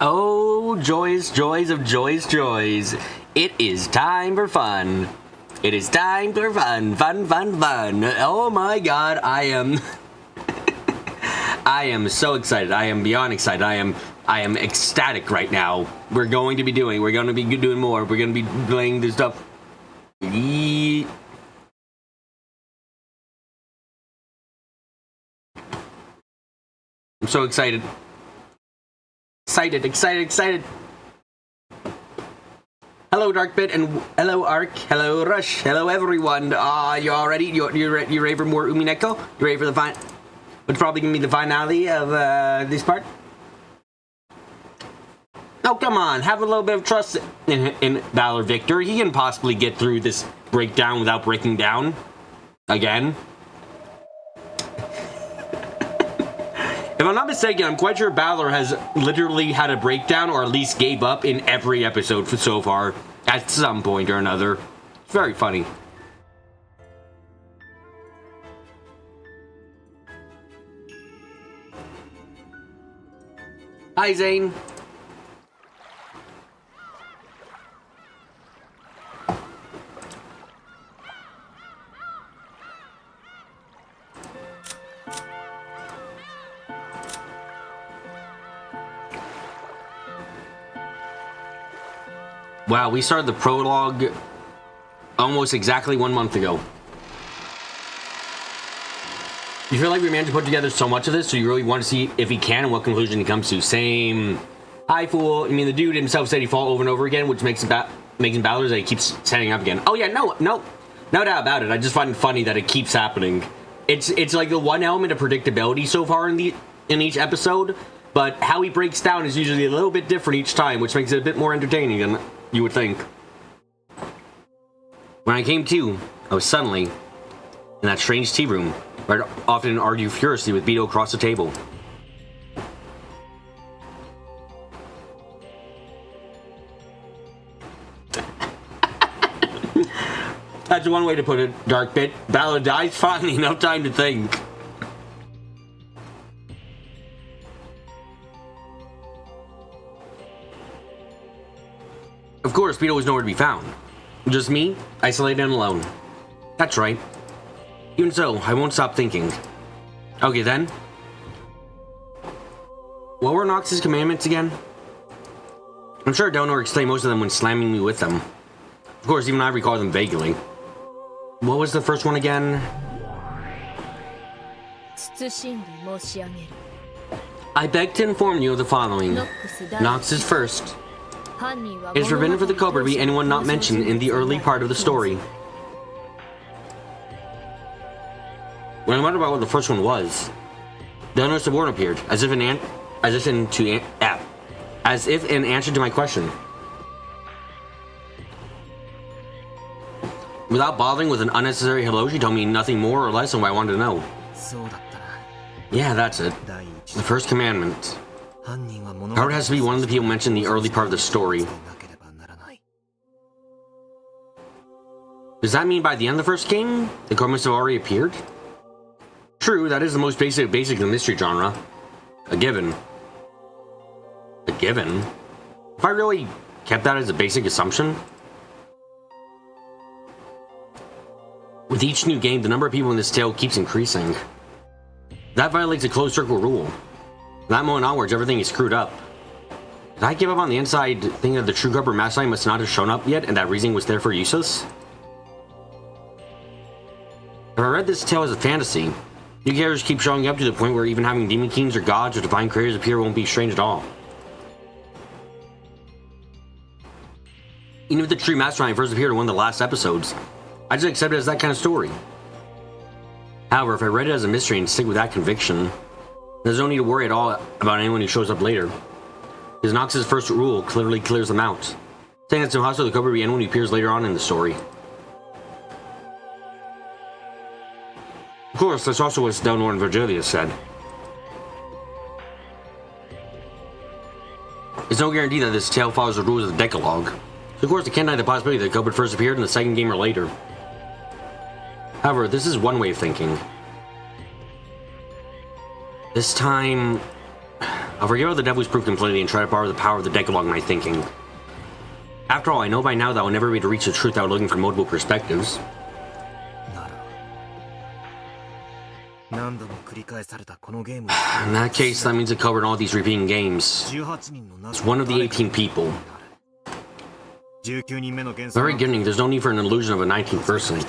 Oh, joys, joys of joys, joys. It is time for fun. It is time for fun, fun, fun, fun. Oh my god, I am... I am so excited. I am beyond excited. I am ecstatic right now. We're going to be doing more. We're going to be playing this stuff. I'm so excited. Excited. Hello, Darkbit, and hello, Ark. Hello, Rush. Hello, everyone. You all ready? You ready for more Umineko? You ready for the final? What's probably gonna be the finale of this part? Oh, come on. Have a little bit of trust in Valor Victor. He can possibly get through this breakdown without breaking down. Again. If I'm not mistaken, I'm quite sure Balor has literally had a breakdown or at least gave up in every episode so far at some point or another. It's very funny. Hi, Zane. Wow, we started the prologue almost exactly 1 month ago. You feel like we managed to put together so much of this, so you really want to see if he can and what conclusion he comes to. Same. Hi, fool. I mean, the dude himself said he fall over and over again, which makes him Balor that he keeps setting up again. Oh yeah, no doubt about it. I just find it funny that it keeps happening. It's like the one element of predictability so far in each episode, but how he breaks down is usually a little bit different each time, which makes it a bit more entertaining than you would think. When I came to, I was suddenly in that strange tea room where I'd often argue furiously with Beto across the table. That's one way to put it, Darkbit. Balor dies finally, no time to think. Of course, Beto was nowhere to be found. Just me, isolated and alone. That's right. Even so, I won't stop thinking. Okay then. What were Nox's commandments again? I'm sure Donor explained most of them when slamming me with them. Of course, even I recall them vaguely. What was the first one again? I beg to inform you of the following. Nox is first. It is forbidden for the Cobra to be anyone not mentioned in the early part of the story. When I wondered about what the first one was, the other subordinate appeared, as if in answer to my question. Without bothering with an unnecessary hello, she told me nothing more or less than what I wanted to know. Yeah, that's it. The first commandment. Howard has to be one of the people mentioned in the early part of the story. Does that mean by the end of the first game, the Cobra must have already appeared? True, that is the most basic in the mystery genre. A given. A given? If I really kept that as a basic assumption? With each new game, the number of people in this tale keeps increasing. That violates a closed circle rule. From that moment onwards, everything is screwed up. Did I give up on the inside thinking that the true Cobra Mastermind must not have shown up yet and that reasoning was therefore useless? If I read this tale as a fantasy, new characters keep showing up to the point where even having demon kings or gods or divine creators appear won't be strange at all. Even if the true Mastermind first appeared in one of the last episodes, I just accept it as that kind of story. However, if I read it as a mystery and stick with that conviction, there's no need to worry at all about anyone who shows up later. Because Nox's first rule clearly clears them out, saying that it's impossible the Cobra will be anyone who appears later on in the story. Of course, that's also what Delnor and Virgilia said. There's no guarantee that this tale follows the rules of the Decalogue, so of course it can't deny the possibility that the Cobra first appeared in the second game or later. However, this is one way of thinking. This time, I'll forget about the devil's proof completely and try to borrow the power of the Decalogue in my thinking. After all, I know by now that I'll never be able to reach the truth without looking from multiple perspectives. In that case, that means it covered all these repeating games. It's one of the 18 people. Very beginning, there's no need for an illusion of a 19th person.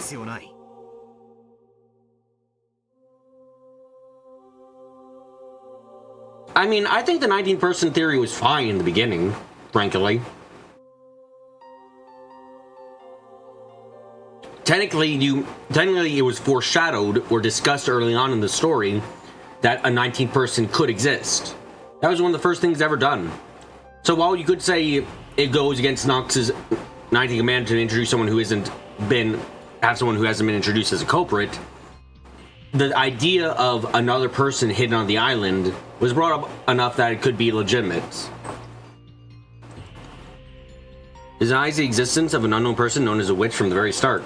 I mean, I think the 19th person theory was fine in the beginning, frankly. Technically, it was foreshadowed or discussed early on in the story that a 19th person could exist. That was one of the first things ever done. So while you could say it goes against Nox's 19th command to introduce someone who hasn't been introduced as a culprit, the idea of another person hidden on the island was brought up enough that it could be legitimate. It denies the existence of an unknown person known as a witch from the very start.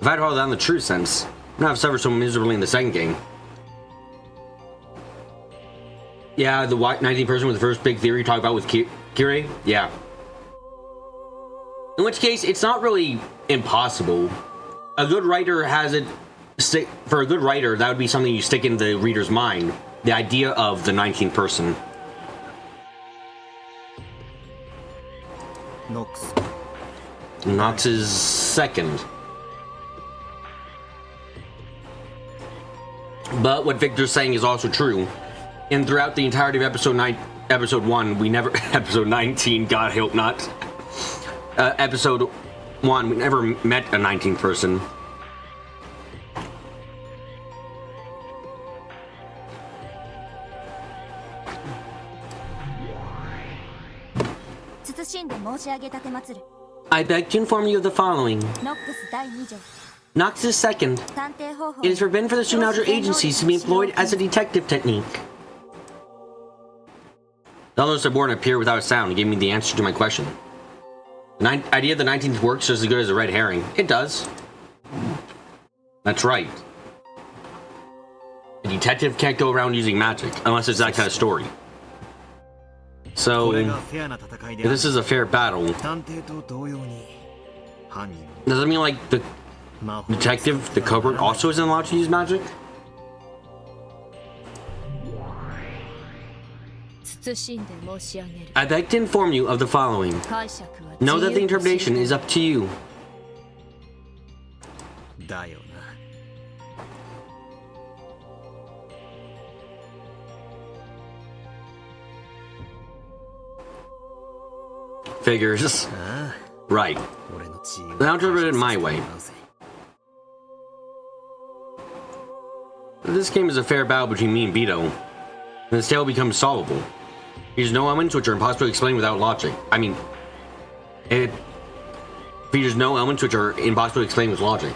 If I'd hold down the true sense, I'd not have suffered so miserably in the second game. Yeah, the 19th person was the first big theory talked about with Kirei? Yeah. In which case, it's not really impossible. A good writer has it... For a good writer, that would be something you stick in the reader's mind. The idea of the 19th person. Nox is second. But what Victor's saying is also true. And throughout the entirety of episode 1, we never... Episode 19, God help not. Episode 1, we never met a 19th person. I beg to inform you of the following. Nox is second. It is forbidden for the student outer agencies to be employed as a detective technique. The others are born appear without a sound and gave me the answer to my question. The idea of the 19th works just as good as a red herring. It does. That's right. A detective can't go around using magic unless it's that kind of story. So, if this is a fair battle, does it mean like the detective, the culprit, also isn't allowed to use magic? I beg to inform you of the following. Know that the interpretation is up to you. Figures. Right. Now interpret it my way. This game is a fair battle between me and Beto, and this tale becomes solvable. There's no elements which are impossible to explain without logic. I mean, it features no elements which are impossible to explain with logic.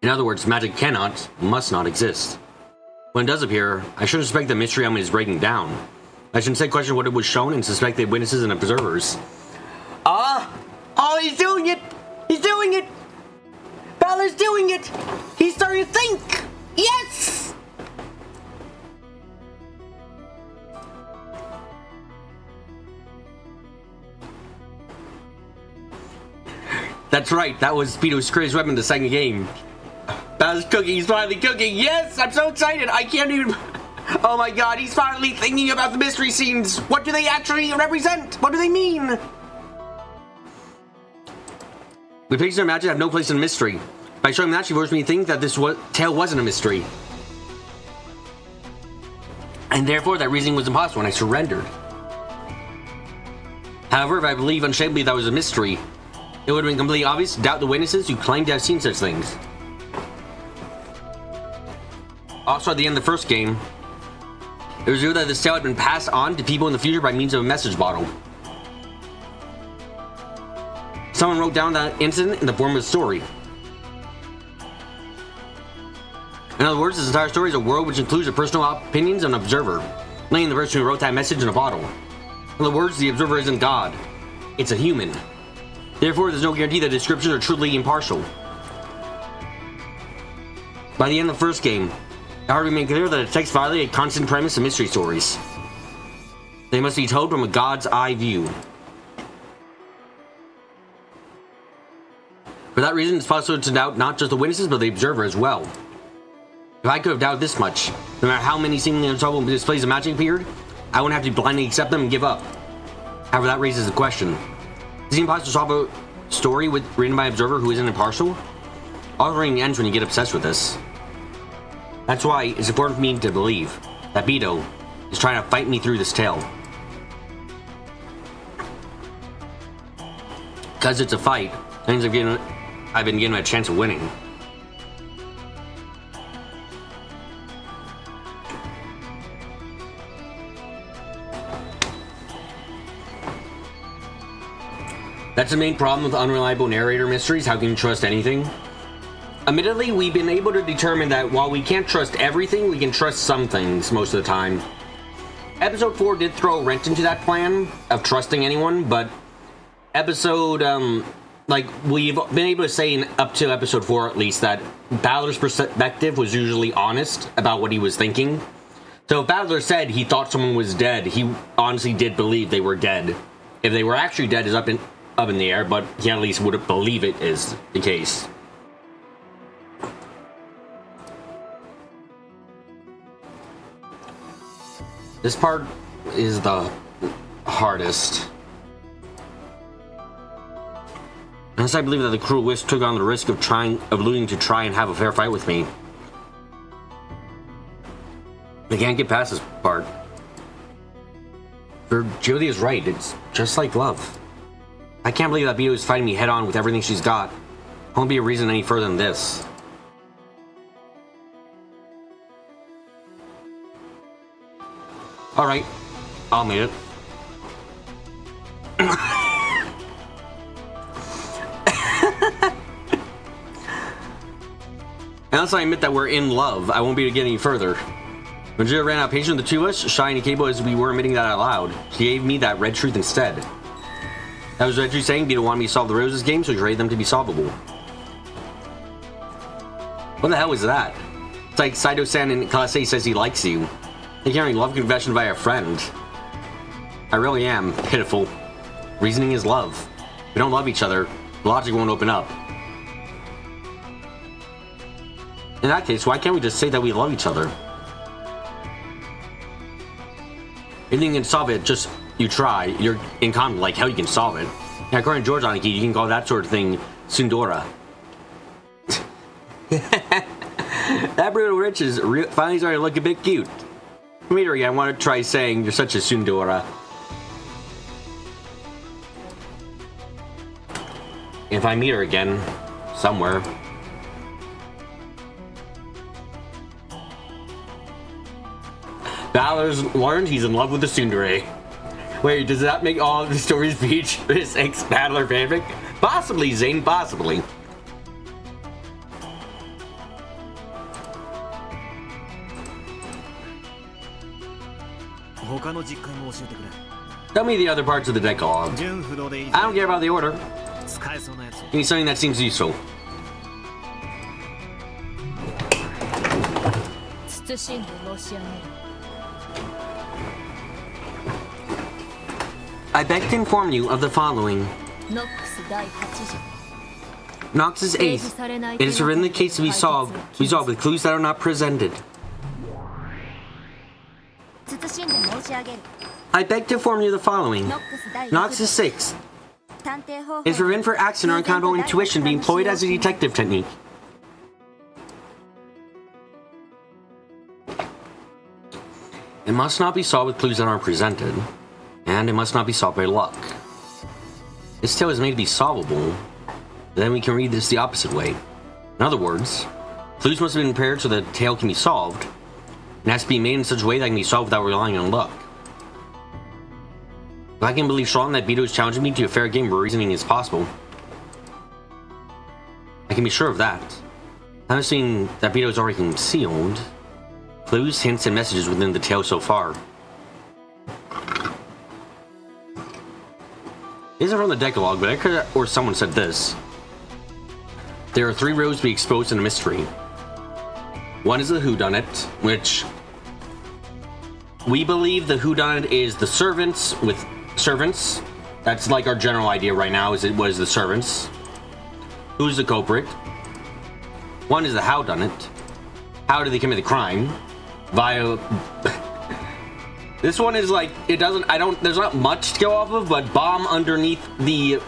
In other words, magic must not exist. When it does appear, I shouldn't suspect the mystery element is breaking down. I should instead question what it was shown and suspect the witnesses and observers. Oh, he's doing it! He's doing it! Balor's doing it! He's starting to think! Yes! That's right, that was Speedo's greatest weapon in the second game. Balor's cooking, he's finally cooking! Yes! I'm so excited! I can't even... Oh my god, he's finally thinking about the mystery scenes! What do they actually represent? What do they mean? The pigs in magic have no place in mystery. By showing that, she forced me to think that this tale wasn't a mystery. And therefore, that reasoning was impossible, and I surrendered. However, if I believe unshakably that was a mystery, it would have been completely obvious to doubt the witnesses who claimed to have seen such things. Also, at the end of the first game, it was revealed that this tale had been passed on to people in the future by means of a message bottle. Someone wrote down that incident in the form of a story. In other words, this entire story is a world which includes the personal opinions of an observer, laying the person who wrote that message in a bottle. In other words, the observer isn't God. It's a human. Therefore, there's no guarantee that descriptions are truly impartial. By the end of the first game, it already made clear that the text violated a constant premise of mystery stories. They must be told from a god's eye view. For that reason, it's possible to doubt not just the witnesses, but the observer as well. If I could have doubted this much, no matter how many seemingly unsolvable displays of magic appeared, I wouldn't have to blindly accept them and give up. However, that raises the question. Is it impossible to solve a story written by an observer who isn't impartial? Authoring ends when you get obsessed with this. That's why it's important for me to believe that Beto is trying to fight me through this tale. Because it's a fight, that means I've been given a chance of winning. That's the main problem with unreliable narrator mysteries. How can you trust anything? Admittedly, we've been able to determine that while we can't trust everything, we can trust some things most of the time. Episode 4 did throw a wrench into that plan of trusting anyone, but we've been able to say up to episode 4 at least that Balor's perspective was usually honest about what he was thinking. So if Balor said he thought someone was dead, he honestly did believe they were dead. If they were actually dead is up in the air, but he at least wouldn't believe it is the case. This part is the hardest. Unless I believe that the cruel witch took on the risk of looting to try and have a fair fight with me. I can't get past this part. Jodie is right, it's just like love. I can't believe that Beto is fighting me head on with everything she's got. Won't be a reason any further than this. Alright, I'll meet it. Unless I admit that we're in love, I won't be able to get any further. When Jill ran out of patience with the two of us, shy and capable as we were admitting that out loud, she gave me that red truth instead. That was Red Truth saying Beto wanted me to solve the Roses game, so he rated them to be solvable. What the hell was that? It's like Saito-san in Class A says he likes you. You're carrying love confession by a friend. I really am pitiful. Reasoning is love. If we don't love each other, logic won't open up. In that case, why can't we just say that we love each other? If you can solve it, just you try. You're in conflict, like how you can solve it. Now, according to George Aniki, you can call that sort of thing Sundora. That brutal rich is finally starting to look a bit cute. Meet her again, I want to try saying you're such a Sundora. If I meet her again, somewhere. Balor's learned he's in love with the tsundere. Wait, does that make all of the stories feature this ex-Battler fanfic? Possibly, Zane, possibly. Tell me the other parts of the Decalogue. I don't care about the order. Give me something that seems useful. I beg to inform you of the following. Nox's 8th. It is written the case to be solved with clues that are not presented. I beg to inform you of the following. Nox's 6th. It is written for accident or uncountable intuition being employed as a detective technique. It must not be solved with clues that aren't presented, and it must not be solved by luck. This tale is made to be solvable, but then we can read this the opposite way. In other words, clues must have been prepared so the tale can be solved, and has to be made in such a way that can be solved without relying on luck. If I can believe strongly that Beto is challenging me to a fair game where reasoning is possible, I can be sure of that. I haven't seen that Beto is already concealed clues, hints, and messages within the tale so far. It isn't from the Decalogue, but I could, or someone said this. There are 3 roads to be exposed in a mystery. One is the whodunit, which we believe the whodunit is the servants with servants. That's like our general idea right now, is it was the servants. Who's the culprit? One is the howdunit. How did they commit the crime? Via... This one is like, it doesn't, there's not much to go off of, but bomb underneath the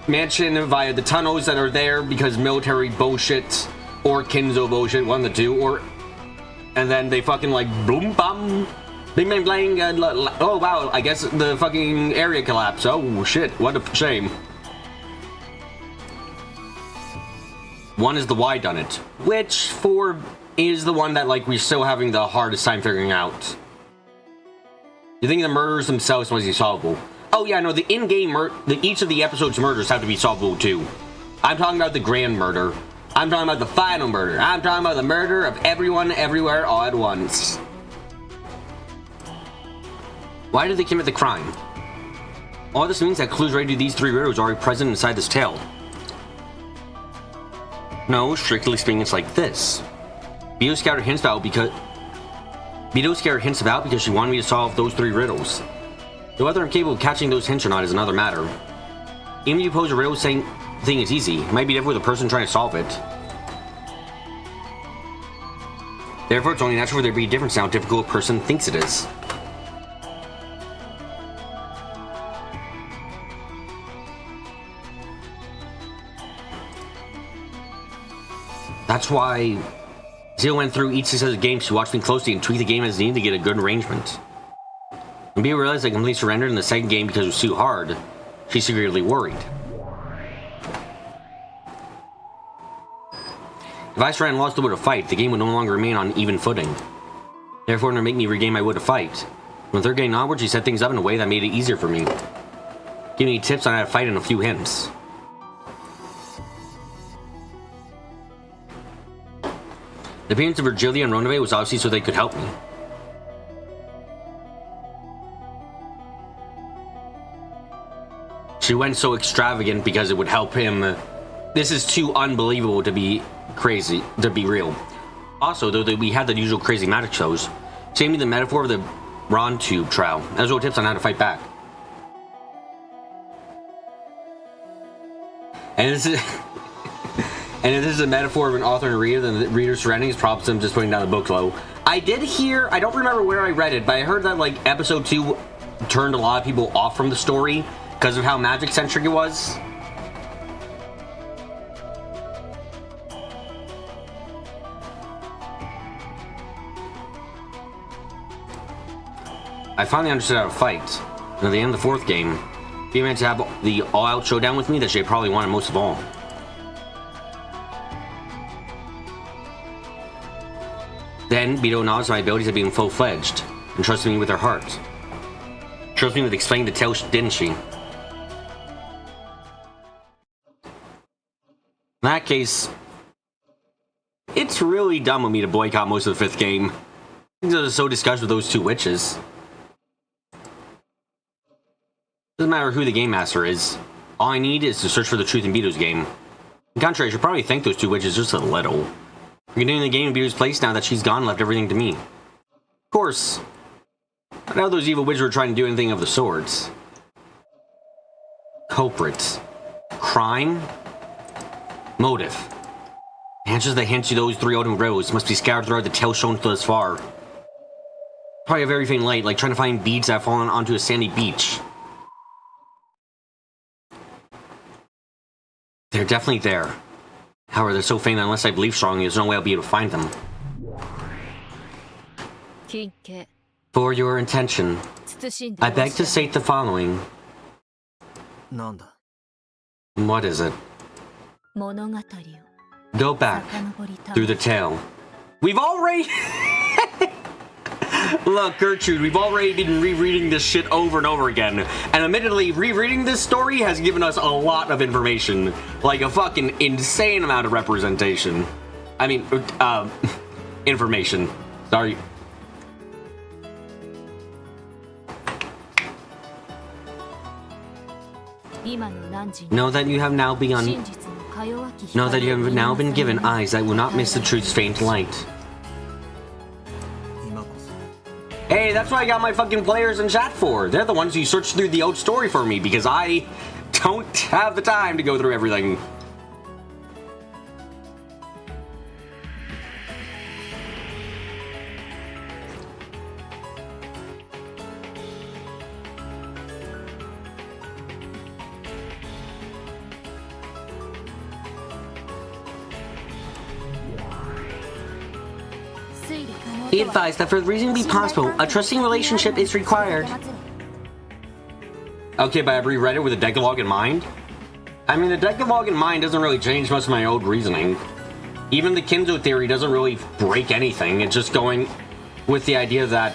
mansion via the tunnels that are there because military bullshit or Kinzo bullshit, one of the two, and then they fucking like boom bum, bing bang blang, oh wow, I guess the fucking area collapsed. Oh shit, what a shame. One is the why done it, which is the one that like we're still having the hardest time figuring out. You think the murders themselves must be solvable? Oh yeah, no, the in-game each of the episode's murders have to be solvable too. I'm talking about the grand murder. I'm talking about the final murder. I'm talking about the murder of everyone, everywhere, all at once. Why did they commit the crime? All this means that clues related to these three riddles are already present inside this tale. No, strictly speaking, it's like this. Beto scattered hints about because she wanted me to solve those three riddles. Though whether I'm capable of catching those hints or not is another matter. Even if you pose a riddle saying the thing is easy, it might be different with the person trying to solve it. Therefore, it's only natural for there to be a difference in how difficult a person thinks it is. That's why Zio went through each successive game. She watched me closely and tweaked the game as needed to get a good arrangement. When Bea realized I completely surrendered in the second game because it was too hard, she secretly worried. If I surrendered and lost the will to fight, the game would no longer remain on even footing. Therefore, in order to make me regain my will to fight, from the third game onward, she set things up in a way that made it easier for me, giving me tips on how to fight and a few hints. The appearance of Virgilia and Ronove was obviously so they could help me. She went so extravagant because it would help him. This is too unbelievable to be crazy, to be real. Also, though we had the usual crazy magic shows, she gave me the metaphor of the Ron Tube trial, as well as tips on how to fight back. And this is... And if this is a metaphor of an author and a reader, then the reader's surroundings prompts them just putting down the book low. I did hear, I don't remember where I read it, but I heard that like episode 2 turned a lot of people off from the story because of how magic-centric it was. I finally understood how to fight. And at the end of the fourth game, Bea managed to have the all-out showdown with me that she probably wanted most of all. Then, Beto acknowledged my abilities as being full-fledged, and trusted me with her heart. Trusted me with explaining the tale, didn't she? In that case, it's really dumb of me to boycott most of the fifth game. Things are so discussed with those two witches. Doesn't matter who the game master is. All I need is to search for the truth in Beto's game. In contrary, I should probably thank those two witches just a little. Continuing the game in Beto's place now that she's gone left everything to me. Of course, I know those evil witches were trying to do anything of the sorts. Culprits. Crime. Motive. Answers that hint to those three ultimate riddles must be scattered throughout the tale shown thus far. Probably a very faint light, like trying to find beads that have fallen onto a sandy beach. They're definitely there. However, they're so faint that unless I believe strongly, there's no way I'll be able to find them. For your intention, I beg to state the following. What is it? Go back through the tale. We've already... Look, Gertrude, we've already been rereading this shit over and over again. And admittedly, rereading this story has given us a lot of information. Like a fucking insane amount of representation. I mean, information. Sorry. Know that you have now begun Know that you have now been given eyes that will not miss the truth's faint light. Hey, that's what I got my fucking players in chat for. They're the ones who search through the old story for me because I don't have the time to go through everything. Be advised that for the reason to be possible, a trusting relationship is required. Okay, but I reread it with a Decalogue in mind. I mean, the Decalogue in mind doesn't really change much of my old reasoning. Even the Kinzo theory doesn't really break anything. It's just going with the idea that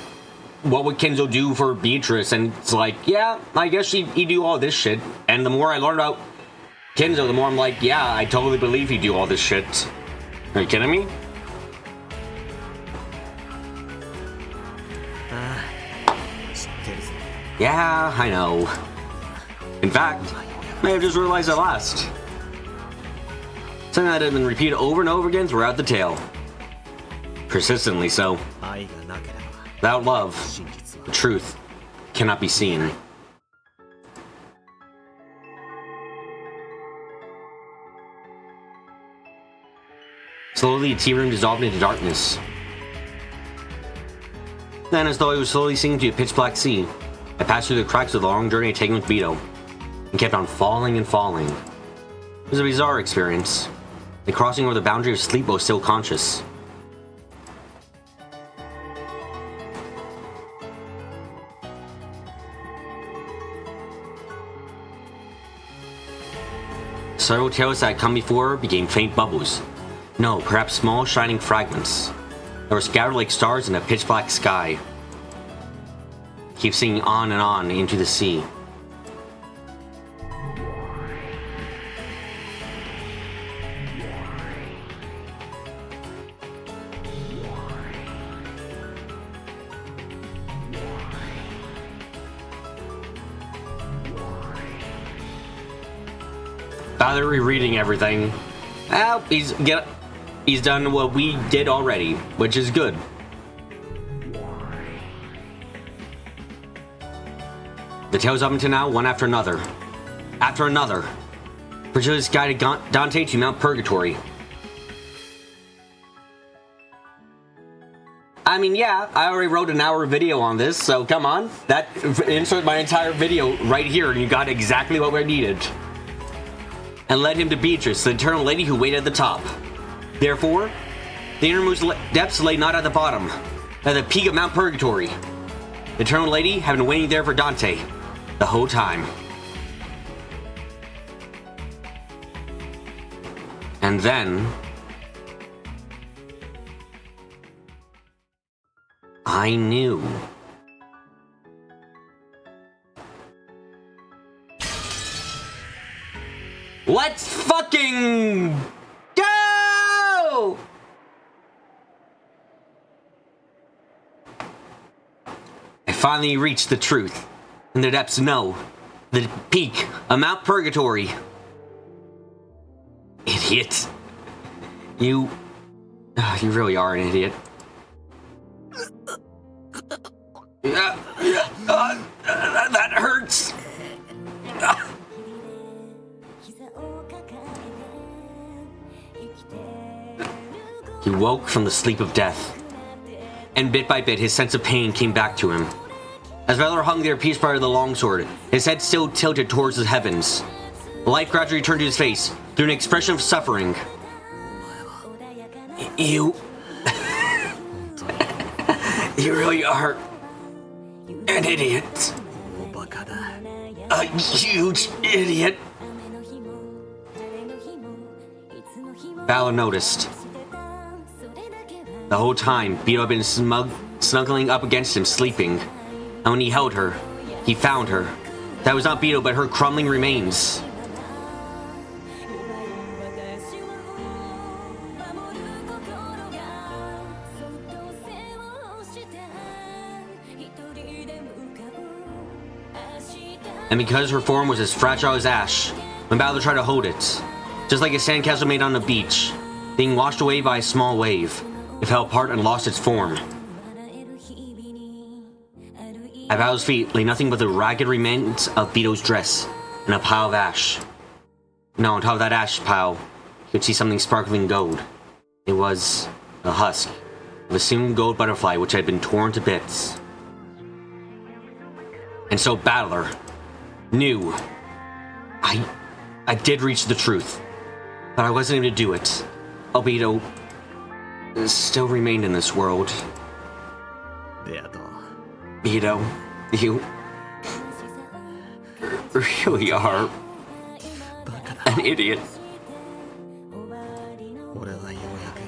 what would Kinzo do for Beatrice? And it's like, yeah, I guess he'd do all this shit. And the more I learn about Kinzo, the more I'm like, yeah, I totally believe he'd do all this shit. Are you kidding me? Yeah, I know. In fact, I have just realized at last. Something that had been repeated over and over again throughout the tale. Persistently so. Without love, the truth cannot be seen. Slowly, the tea room dissolved into darkness. Then, as though I was slowly sinking to a pitch-black sea, I passed through the cracks of the long journey I'd taken with Beto, and kept on falling and falling. It was a bizarre experience, like crossing over the boundary of sleep while still conscious. Several tales that had come before became faint bubbles. No, perhaps small, shining fragments that were scattered like stars in a pitch-black sky. Keep singing on and on into the sea. Bother rereading everything. Well, he's done what we did already, which is good. The tales up until now, one after another. After another. Virgilius guided Dante to Mount Purgatory. I mean, yeah, I already wrote an hour video on this, so come on. That insert my entire video right here, and you got exactly what we needed. And led him to Beatrice, the eternal lady who waited at the top. Therefore, the innermost depths lay not at the bottom, at the peak of Mount Purgatory. The eternal lady had been waiting there for Dante the whole time. And then I knew. Let's fucking go! I finally reached the truth, and the depths know the peak of Mount Purgatory. Idiot. You really are an idiot. That hurts. He woke from the sleep of death, and bit by bit his sense of pain came back to him. As Valor hung there pieced by the longsword, his head still tilted towards the heavens. Life gradually returned to his face through an expression of suffering. You really are an idiot. A huge idiot. Valor noticed. The whole time, Beto had been snuggling up against him, sleeping. And when he held her, he found her. That was not Beto, but her crumbling remains. And because her form was as fragile as ash, when Balor tried to hold it, Just like a sandcastle made on the beach, being washed away by a small wave. It fell apart and lost its form. At Bao's feet lay nothing but the ragged remains of Bito's dress and a pile of ash. No, on top of that ash pile, you could see something sparkling gold. It was a husk of a single gold butterfly which had been torn to bits. And so Battler knew I did reach the truth, but I wasn't able to do it. Obito still remained in this world. Bito, you really are an idiot.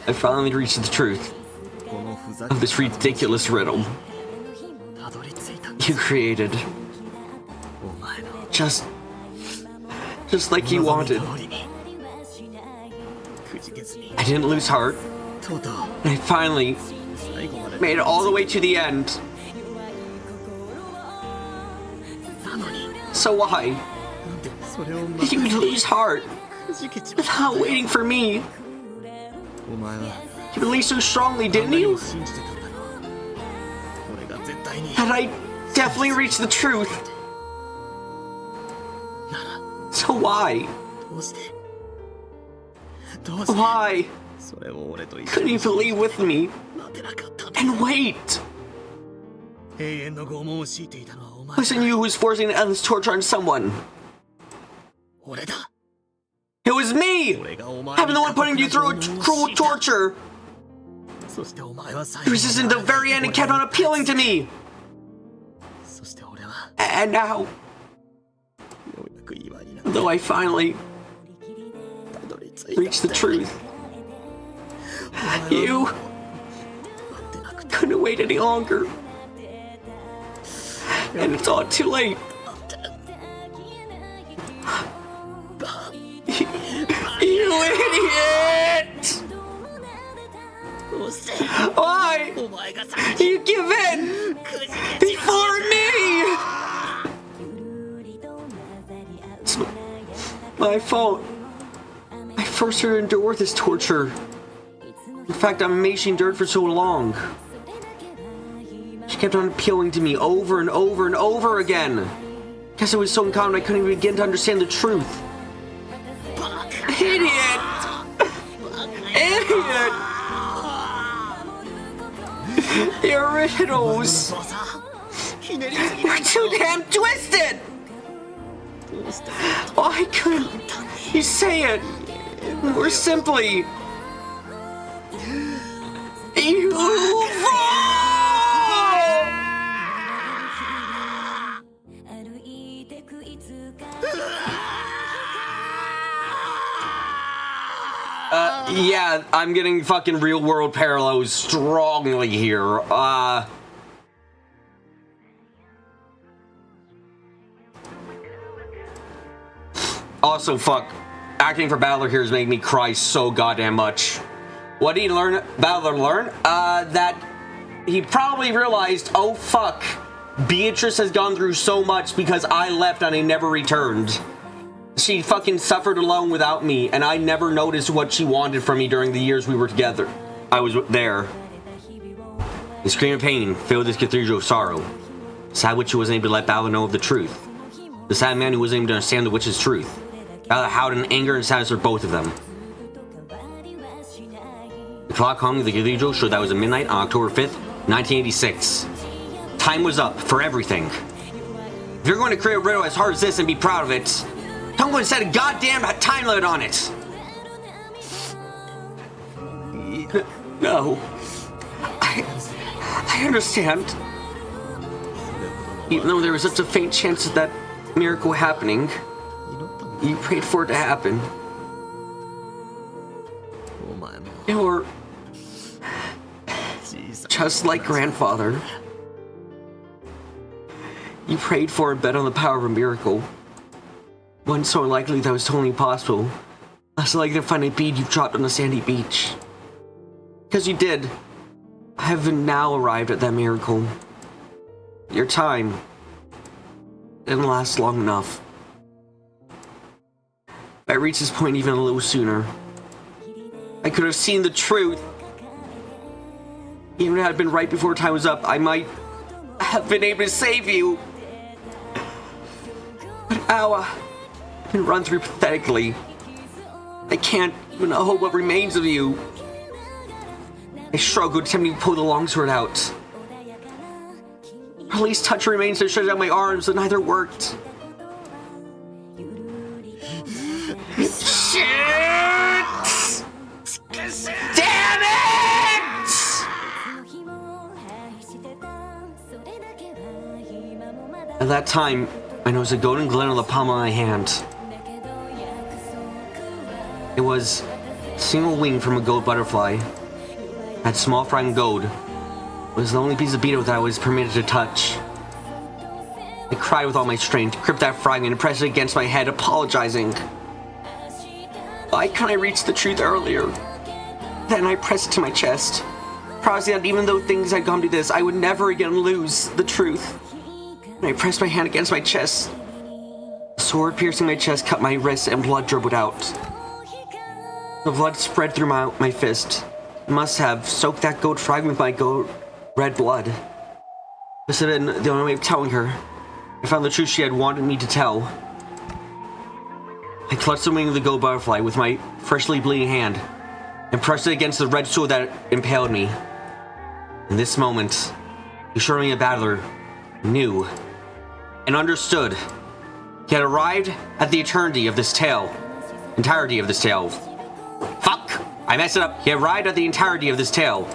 I finally reached the truth of this ridiculous riddle you created. Just like you wanted. I didn't lose heart. And I finally made it all the way to the end. So why did you lose heart without waiting for me? You believed so strongly, didn't you? That I definitely reached the truth. So why? Why couldn't you believe with me and wait? Wasn't you who was forcing endless torture on someone? It was me! I'm the one putting you through a cruel torture! You resisted the very end and kept on appealing to me! And now, though I finally reached the truth, you couldn't wait any longer. And it's all too late. You idiot! Why? You give in before me! It's my fault. I forced her to endure this torture. In fact, I'm amazed she endured for so long. She kept on appealing to me over and over and over again. Guess it was so uncommon I couldn't even begin to understand the truth. Idiot! Idiot! Your riddles! You're too damn twisted! Why couldn't you say it more simply? You yeah, I'm getting fucking real world parallels strongly here. Also, fuck. Acting for Battler here is making me cry so goddamn much. What did Battler learn? That he probably realized, oh fuck, Beatrice has gone through so much because I left and I never returned. She fucking suffered alone without me, and I never noticed what she wanted from me during the years we were together. I was there. The scream of pain filled this cathedral of sorrow. The sad witch who wasn't able to let Battler know of the truth. The sad man who wasn't able to understand the witch's truth. Battler howled in anger and sadness for both of them. The clock hung in the cathedral showed that it was midnight on October 5th, 1986. Time was up for everything. If you're going to create a riddle as hard as this and be proud of it, don't go and set a goddamn time limit on it! No. I understand. Even though there was such a faint chance of that miracle happening, you prayed for it to happen. You're just like grandfather. You prayed for and bet on the power of a miracle. One so unlikely that was totally impossible. Less likely to find a bead you've dropped on the sandy beach. Because you did. I have now arrived at that miracle. Your time didn't last long enough. I reached this point even a little sooner. I could have seen the truth. Even if it had been right before time was up, I might have been able to save you. But Awa, I've been run through pathetically. I can't even hold what remains of you. I struggled attempting to pull the longsword out. Or at least touch remains to stretch out my arms, but neither worked. Shit! Damn it! At that time, I noticed a golden glint on the palm of my hand. It was a single wing from a gold butterfly. It had small fried gold. It was the only piece of beetle that I was permitted to touch. I cried with all my strength, gripped that fragment and pressed it against my head, apologizing. Why couldn't I reach the truth earlier? Then I pressed it to my chest, promising that even though things had come to this, I would never again lose the truth. And I pressed my hand against my chest. The sword piercing my chest cut my wrist and blood dribbled out. The blood spread through my fist. It must have soaked that gold fragment with my gold red blood. This had been the only way of telling her. I found the truth she had wanted me to tell. I clutched the wing of the gold butterfly with my freshly bleeding hand and pressed it against the red sword that impaled me. In this moment, he showed me a battler knew and understood. He had arrived at the entirety of this tale. Fuck! I messed it up. He arrived at the entirety of this tale.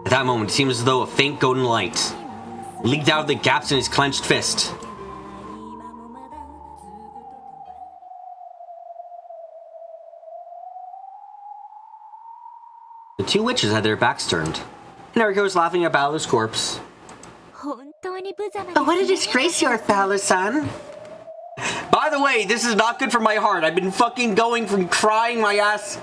At that moment, it seemed as though a faint golden light leaked out of the gaps in his clenched fist. The two witches had their backs turned, and Erika was laughing at Balor's corpse. What a disgrace you are, Balor-san. By the way, this is not good for my heart. I've been fucking going from crying my ass.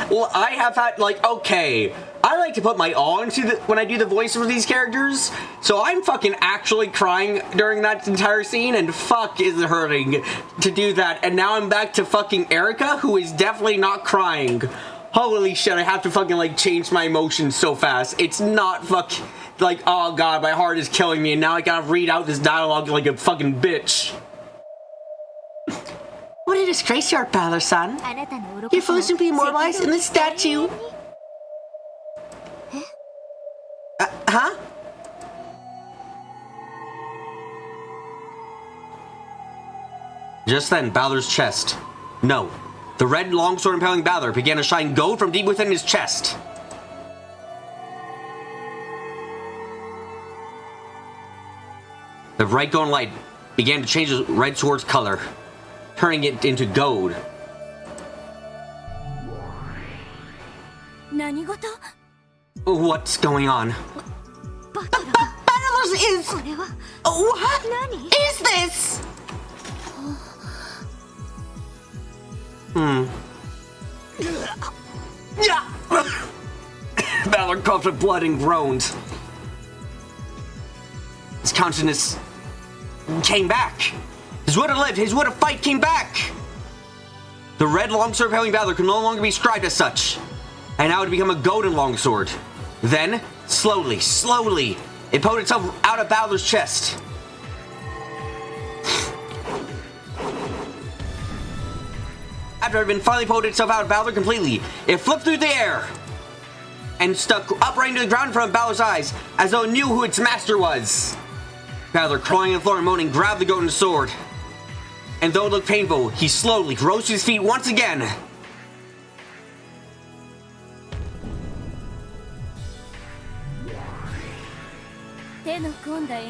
Well, I have had, okay, I like to put my all into when I do the voice for these characters, so I'm fucking actually crying during that entire scene, and fuck is it hurting to do that, and now I'm back to fucking Erika, who is definitely not crying. Holy shit, I have to fucking, change my emotions so fast. It's not oh god, my heart is killing me, and now I gotta read out this dialogue like a fucking bitch. What a disgrace you are, Balor-san. You're supposed to be immortalized in this statue. Huh? Just then, Balor's chest. No. The red longsword impaling Balor began to shine gold from deep within his chest. The bright golden light began to change the red sword's color, turning it into gold. What's going on? Balor is... What is this? Balor coughed with blood and groaned. His consciousness came back. His will to live, his will to fight came back. The red longsword impelling Balor could no longer be described as such, and now it had become a golden longsword. Then, slowly, it pulled itself out of Balor's chest. After it had been finally pulled itself out of Balor completely, it flipped through the air and stuck upright into the ground in front of Balor's eyes, as though it knew who its master was. Balor, crawling on the floor and moaning, grabbed the golden sword. And though it looked painful, he slowly rose to his feet once again.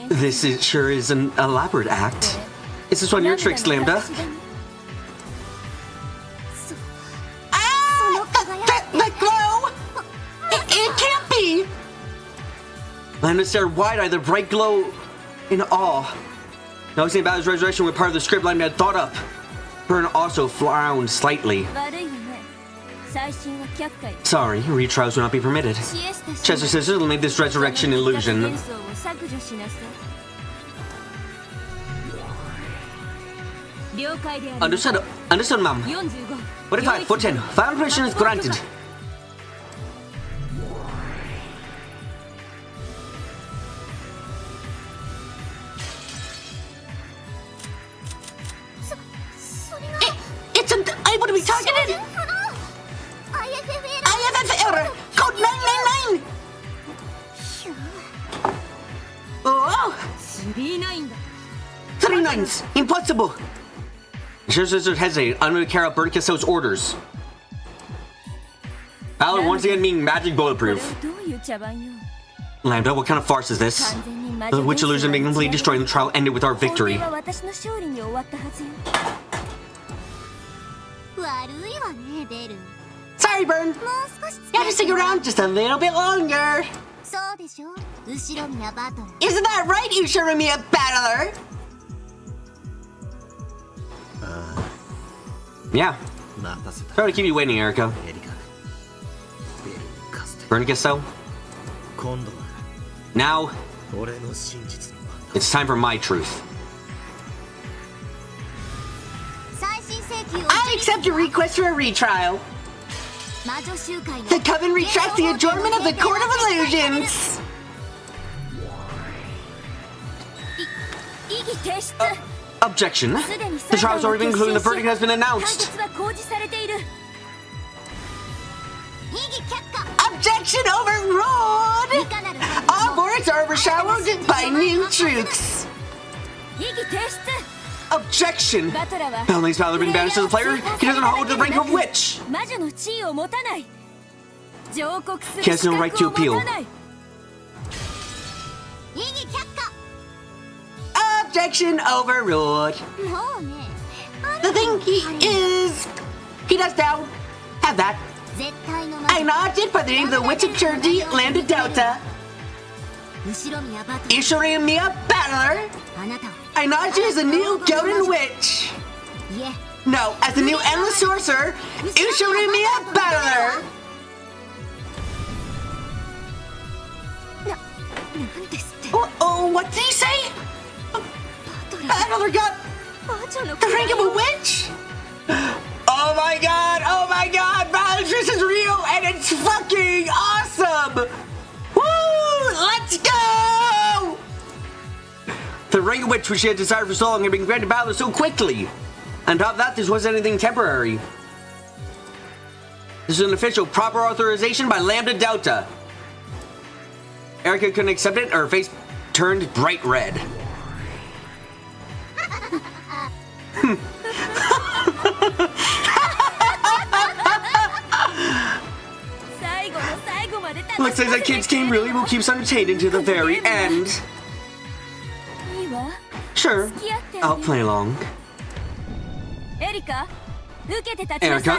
This sure is an elaborate act. Is this one of your tricks, Lambda? That glow! It can't be! Lambda stared wide-eyed at the bright glow in awe. Noticing Balor's resurrection was part of the script Lambda had thought up. Byrne also frowned slightly. Sorry, retrials will not be permitted. Chester Sisters will make this resurrection illusion. Understood. Understood, ma'am. 45, 410. Final permission is granted. It's unable to be targeted! IFF error! Code 999! Oh! 3 nines! Impossible! Sure Sister hesitate. I'm going to carry out Burnkisso's orders. Valor once again being magic bulletproof. Lambda, what kind of farce is this? The witch illusion being completely destroyed and the trial ended with our victory. Sorry, Burn. You have to stick around just a little bit longer. Isn't that right, Ushirimiya Battler? Yeah. Sorry to keep you waiting, Erika. Burnkisso? Now, it's time for my truth. I accept your request for a retrial. The Coven retracts the adjournment of the Court of Illusions. Objection. The trial's already been concluded and the verdict has been announced. Objection overruled! All boards are overshadowed by new truths. Objection! Belling's Valor being banished as a player, he doesn't hold the rank of witch. He has no right to appeal. Objection overruled. The thing he does now have that. I nodded by the name of the Witch of Eternity, Lambda Delta. Ushirimiya Battler. I nod you as a new Golden Witch. No, as the new Endless Sorcerer, Ushirimiya Battler. Oh, what did he say? Battler got the rank of a witch? Oh my god, Valor's is real and it's fucking awesome! Woo! Let's go! The rank of witch which she had desired for so long had been granted Valor so quickly. On top of that, this wasn't anything temporary. This is an official proper authorization by Lambda Delta. Erika couldn't accept it, her face turned bright red. Looks like that kid's game really will keep us entertained to the very end. Sure, I'll play along. Erika,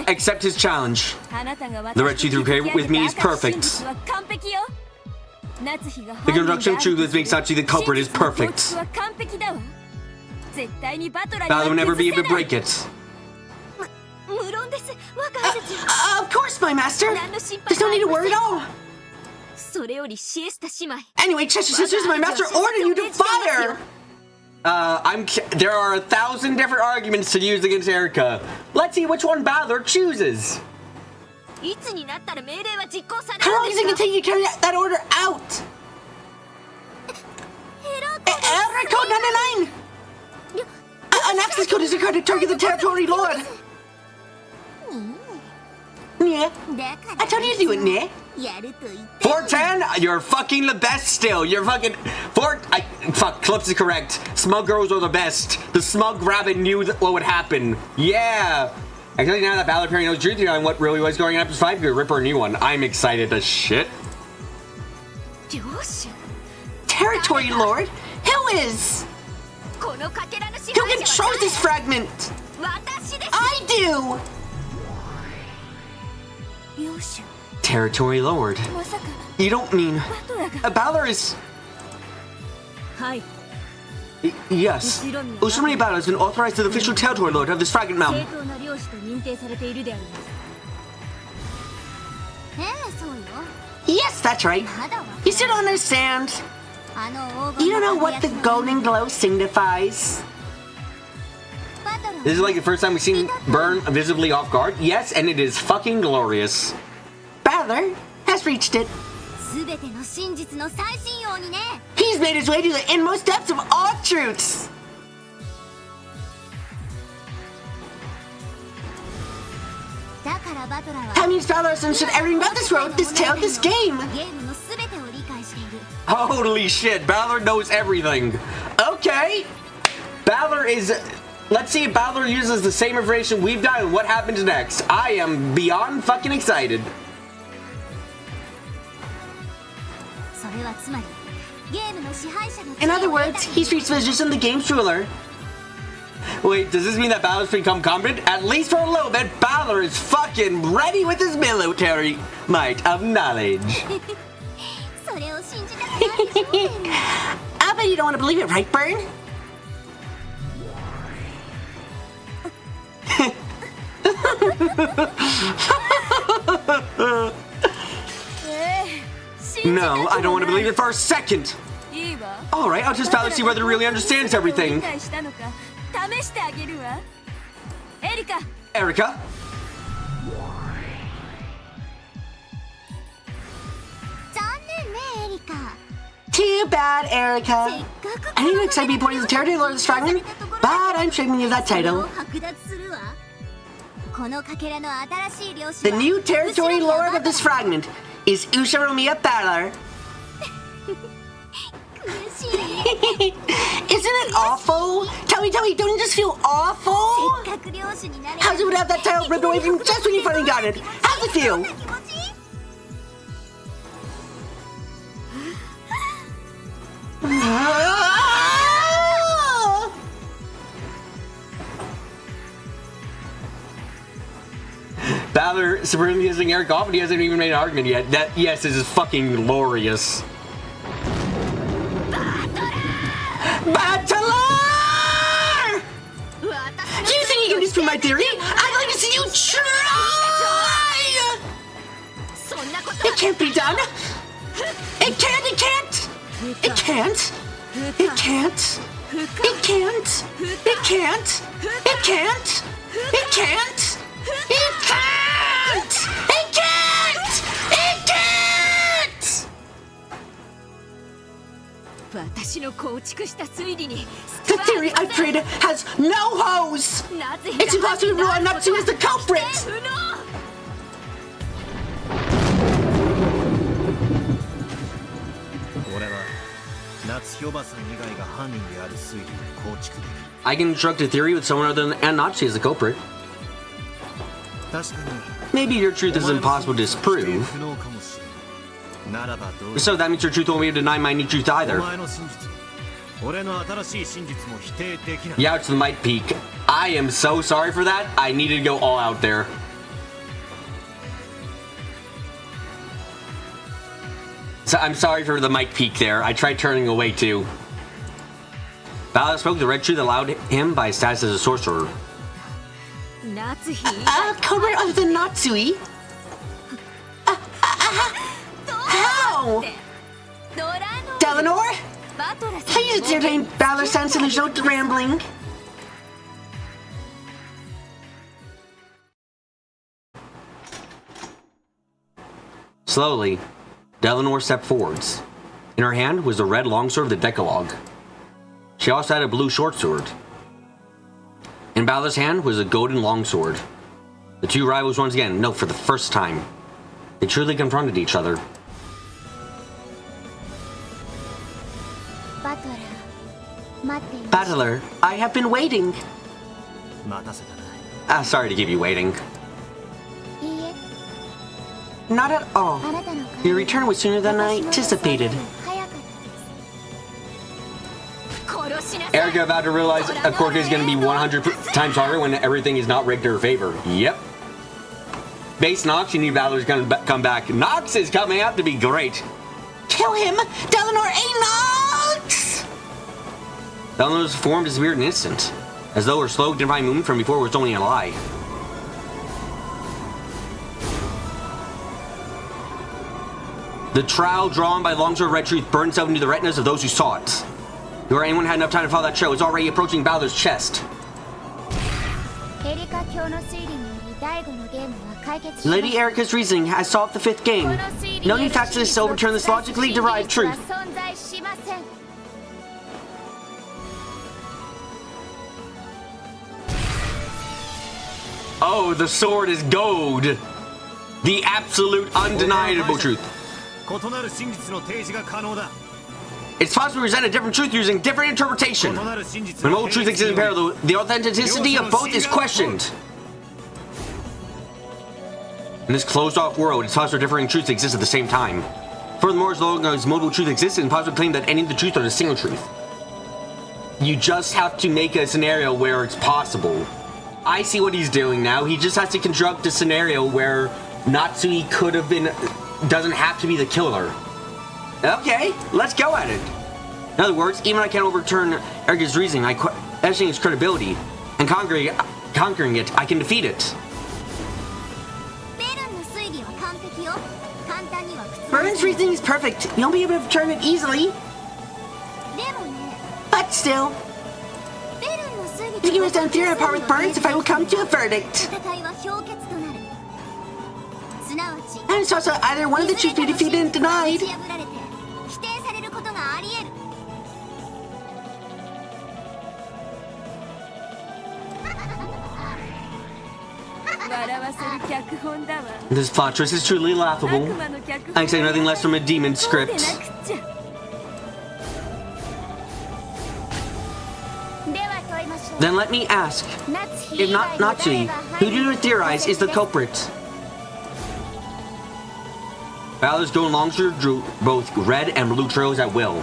accept his challenge. The red she threw here with me is perfect. The conjunction of truth that makes Sachi the culprit is perfect. Valor will never be able to break it. Of course, my master. There's no need to worry at all. Anyway, Chester Sisters, my master ordered you to fire. There are 1,000 different arguments to use against Erika. Let's see which one Valor chooses. How long is it going to take you to carry that order out? Error code 99! An access code is required to target the territory lord. Yeah, I told you to do it, yeah. 410, you're fucking the best still. You're fucking... Fuck, Clips is correct. Smug girls are the best. The smug rabbit knew what would happen. Yeah. Actually, now that Valor Perry knows truth on what really was going on after 5, you rip her a new one. I'm excited as shit. Territory Lord? Who is? Who controls this fragment? I do! Territory Lord. You don't mean... Valor is... Yes. Ushirimiya Battler has been authorized as the official territory lord of this fragment mountain. Yes, that's right. You still don't understand. You don't know what the golden glow signifies. This is like the first time we've seen Burn visibly off guard. Yes, and it is fucking glorious. Balor has reached it. He's made his way to the inmost depths of all truths. That means Balor has understood everything about this road, this tale, this game. Holy shit, Balor knows everything. Okay. Balor is... Let's see if Balor uses the same information we've got and what happens next. I am beyond fucking excited. In other words, he's reached the position the game's ruler. Wait, does this mean that Balor's become competent? At least for a little bit, Balor is fucking ready with his military might of knowledge. I bet you don't want to believe it, right, Burn? No, I don't want to believe it for a second. Alright, I'll just Balor see whether he really understands everything. Erica? Too bad, Erica. I didn't expect to be appointed as the Territory Lord of this fragment, but I'm shaming you of that title. The new Territory Lord of this fragment is Ushiromiya Balor. Isn't it awful? Tell me, don't you just feel awful? How's it would have that title ripped away from you just when you finally got it? How's it feel? Balor supremely using Eric off and he hasn't even made an argument yet. That, yes, this is fucking glorious. Battler! Do you think you can disprove my theory? I'd like to see you try! It can't be done! It can't! It can't! It can't! It can't! It can't! It can't! It can't! It can't! It can't! It can't! It can't! The theory I've created has no hose! It's impossible to rule out Natsu as the culprit! I can construct a theory with someone other than Natsu as the culprit. Maybe your truth is impossible to disprove. So that means your truth won't be able to deny my new truth either. Yeah, it's the might peak. I am so sorry for that. I needed to go all out there. So I'm sorry for the mic peak there. I tried turning away too. Balor spoke the red truth that allowed him by his status as a sorcerer. Culprit other than Natsui? How? Delanor? Please entertain Balor's sense and there's no rambling. Slowly, Delanor stepped forwards. In her hand was the red longsword of the Decalogue. She also had a blue short sword. In Balor's hand was a golden longsword. The two rivals once again, no, for the first time, they truly confronted each other. Battler, I have been waiting. Sorry to keep you waiting. Not at all. Your return was sooner than I anticipated. Erica about to realize a court case is going to be 100 times harder when everything is not rigged to her favor. Yep. Base Nox, you need Balor's going to come back. Nox is coming out to be great. Kill him! Delanor A. Nox! Delanor's form disappeared in an instant, as though her slow divine movement from before was only a lie. The trowel drawn by Longsword Red Truth burned itself into the retinas of those who saw it. Before anyone had enough time to follow that trail, it was already approaching Balor's chest. Lady Erica's reasoning has solved the fifth game. No new facts to this to overturn this logically derived truth. Oh, the sword is gold. The absolute undeniable truth. It's possible to present a different truth using different interpretation. When both truths exist in parallel, the authenticity of both is questioned. In this closed-off world, it's possible differing truths exist at the same time. Furthermore, as long as multiple truths exist, it's impossible to claim that any of the truths are the single truth. You just have to make a scenario where it's possible. I see what he's doing now. He just has to construct a scenario where Natsui could have been... doesn't have to be the killer. Okay, let's go at it. In other words, even if I can't overturn Erica's reasoning, I question its credibility. And conquering it, I can defeat it. Vernon's reasoning is perfect. You'll be able to overturn it easily. But still, you can understand theory apart with Burns if I will come to a verdict. And it's also either one of the truths be defeated and denied. This plot twist is truly laughable. I expect nothing less from a demon script. Then let me ask, if not Natsui, who do you theorize is the culprit? Balor's Golden Longsword drew both red and blue trails at will.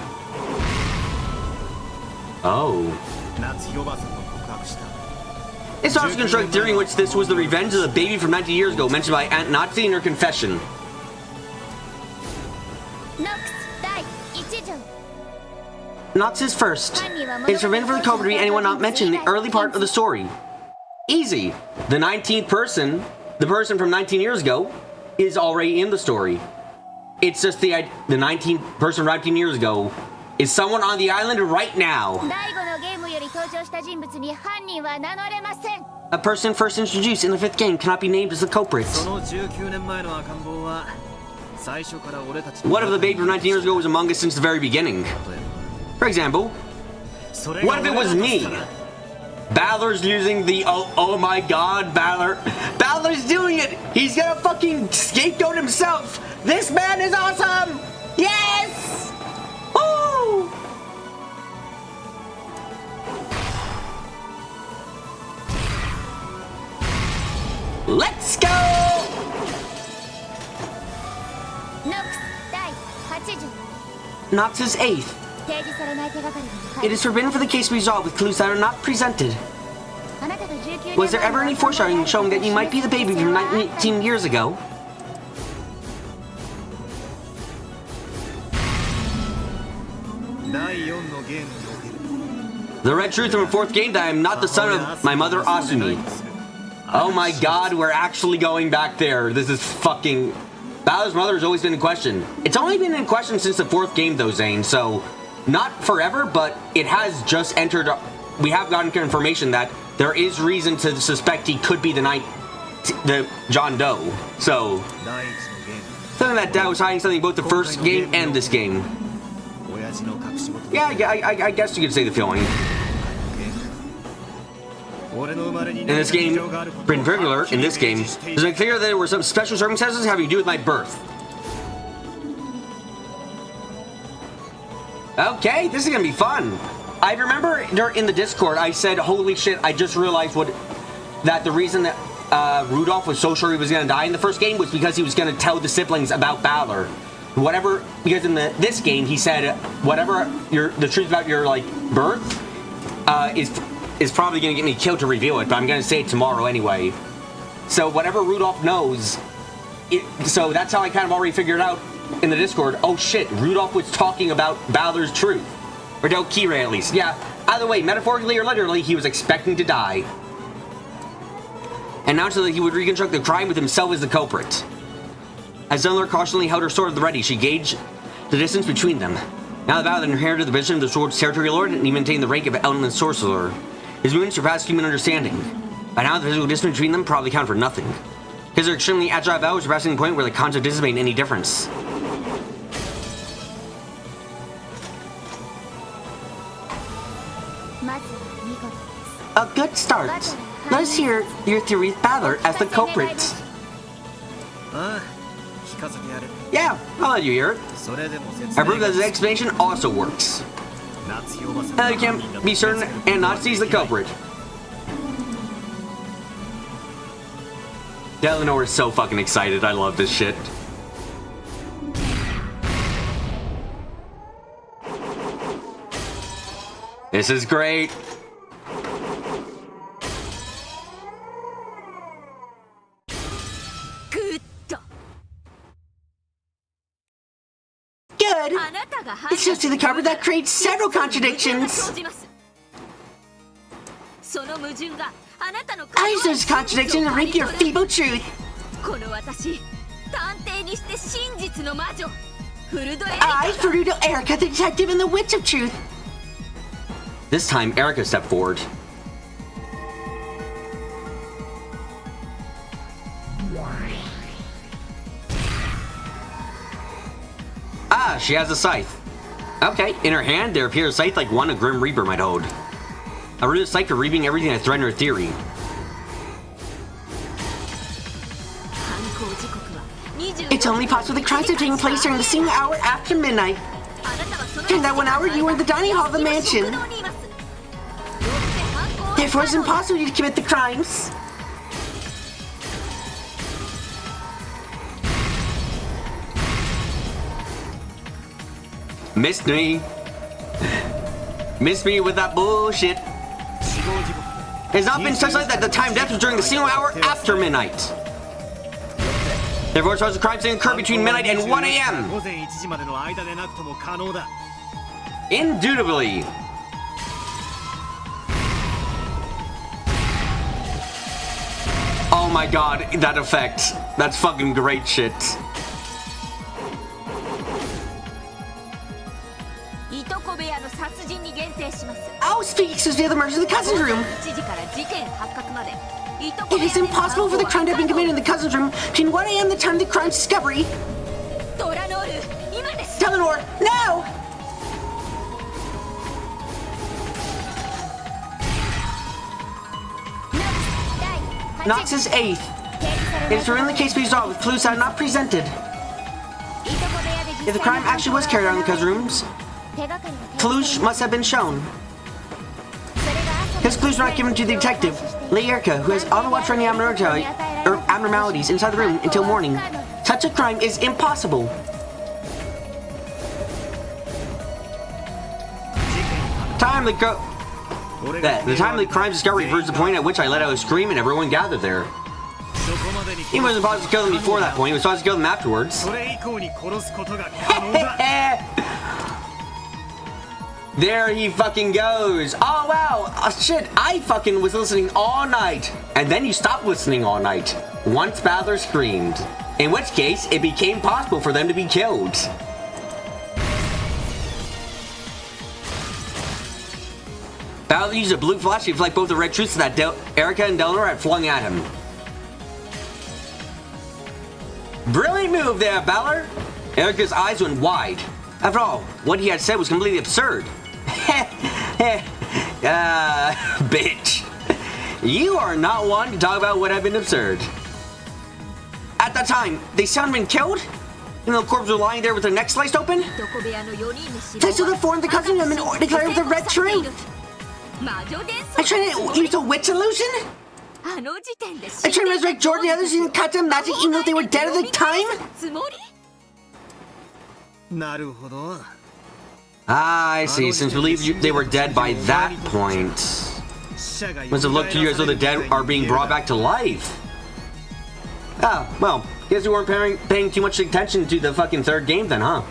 Oh. It's also constructed theory in which this was the revenge of the baby from 90 years ago, mentioned by Aunt Nazi in her confession. Nox is first. It's forbidden for the culprit to be anyone not mentioned in the early part of the story. Easy. The 19th person, the person from 19 years ago, is already in the story. It's just the 19th person from 19 years ago is someone on the island right now. A person first introduced in the fifth game cannot be named as the culprit. What if the baby from 19 years ago was among us since the very beginning? For example, what if it was me? Balor's using the oh my god, Balor's doing it! He's gonna fucking scapegoat himself! This man is awesome! Yes! Woo! Let's go! Nox's 8th. It is forbidden for the case to be resolved with clues that are not presented. Was there ever any foreshadowing showing that you might be the baby from 19 years ago? The red truth from the fourth game that I am not the son of my mother Asumi. Oh my god, we're actually going back there. This is fucking... Balor's mother has always been in question. It's only been in question since the fourth game though, Zane, so... Not forever, but it has just entered... We have gotten confirmation that there is reason to suspect he could be the John Doe. So... Something that Dad was hiding something both the first game and this game. Yeah, I guess you could say the feeling. In this game, in particular, in this game, it's been clear that there were some special circumstances having to do with my birth. Okay, this is gonna be fun. I remember in the Discord, I said, holy shit, I just realized that the reason that Rudolph was so sure he was gonna die in the first game was because he was gonna tell the siblings about Balor. Whatever, because in this game, he said, whatever the truth about your, like, birth, is probably gonna get me killed to reveal it, but I'm gonna say it tomorrow anyway. So whatever Rudolph knows, so that's how I kind of already figured out in the Discord, oh shit, Rudolph was talking about Balor's truth. Or Kira at least. Yeah, either way, metaphorically or literally, he was expecting to die. And now so that he would reconstruct the crime with himself as the culprit. As Zundler cautiously held her sword at the ready, she gauged the distance between them. Now that Balor inherited the position of the sword's territory lord, and he maintained the rank of an element sorcerer. His movement surpassed human understanding. By now, the physical distance between them probably count for nothing. Because they're extremely agile battles passing the point where the concept doesn't make any difference. A good start. Let us hear your theory of Battler as the culprit. Yeah, I'll let you hear it. I prove that this explanation also works. Now you can be certain and not seize the culprit. Eleanor is so fucking excited. I love this shit. This is great. Good. It's just to the cover that creates several contradictions. I use those contradictions to reap your feeble truth. I, Furuto Erica, the detective and the witch of truth. This time, Erica stepped forward. Ah, she has a scythe. Okay, in her hand, there appears a scythe like one a Grim Reaper might hold. A ruthless scythe for reaping everything that threatened her theory. It's only possible the crimes are taking place during the single hour after midnight. During that 1 hour, you were in the dining hall of the mansion. Therefore, it's impossible to commit the crimes. Missed me. Missed me with that bullshit. It's not been such like that the time of death was during the single hour after midnight. Therefore, it's the crime scene occurred between midnight and 1 a.m. Indubitably. Oh my god, that effect. That's fucking great shit. I'll speak to the murders in the cousin's room. It is impossible for the crime to have been committed in the cousin's room between 1 a.m. the time of the crime's discovery. Eleanor, no! Noxus 8th. It is written the case be resolved with clues that are not presented. If the crime actually was carried out in the cousin's rooms, clues must have been shown. His clues were not given to the detective, Lady Erica, who has on the watch for any abnormalities inside the room until morning. Such a crime is impossible. The time of the crime's discovery refers to the point at which I let out a scream and everyone gathered there. He wasn't supposed to kill them before that point, he was supposed to kill them afterwards. There he fucking goes. Oh wow, shit, I fucking was listening all night. And then you stopped listening all night. Once Battler screamed. In which case, it became possible for them to be killed. Battler used a blue flash to reflect both the red truths that Erica and Eleanor had flung at him. Brilliant move there, Battler. Erica's eyes went wide. After all, what he had said was completely absurd. Bitch. You are not one to talk about what had been absurd. At that time, they sound been killed? Even though the corpses were lying there with their necks sliced open? Thanks to the form the cousin women declared with the red truth. I tried to use a witch illusion? I tried to resurrect Jordan and the others using kata magic even though they were dead at the time? Ah, I see. Since we believe they were dead by that point, must have looked to you as though the dead are being brought back to life. Ah, well, guess we weren't paying too much attention to the fucking third game then, huh?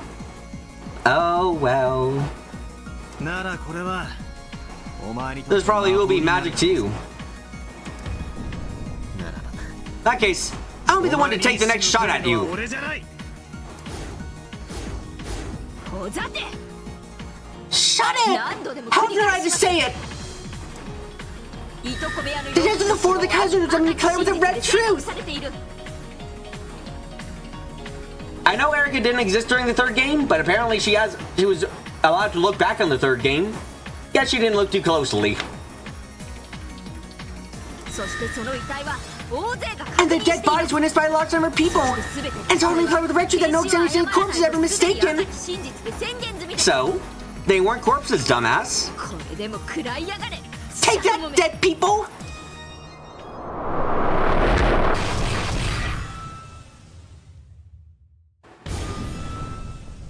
Oh, well. This probably will be magic to you. In that case, I'll be the one to take the next shot at you. Shut it! How did I just say it? The days of the four of the cousins and declare with the red truth. I know Erica didn't exist during the third game, but apparently she was allowed to look back on the third game. Guess she didn't look too closely. And the dead bodies witnessed by a large number of people. And totally declare with the red truth that no examination of corpses is ever mistaken. So, they weren't corpses, dumbass. Take that, dead people!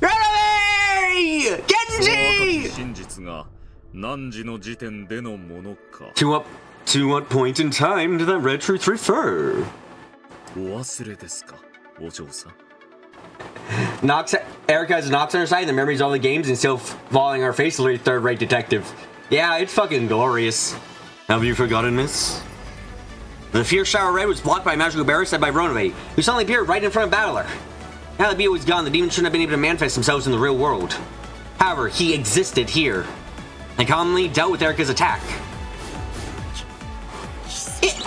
Ready! Genji! To what point in time did that red truth refer? Erica has knocks on her side, the memories of all the games, and still falling our face like third-rate detective. Yeah, it's fucking glorious. Have you forgotten, miss? The fierce shower red was blocked by a magical barrier set by Ronaway, who suddenly appeared right in front of Battler. Now that Bia was gone, the demons shouldn't have been able to manifest themselves in the real world. However, he existed here, and calmly dealt with Erica's attack.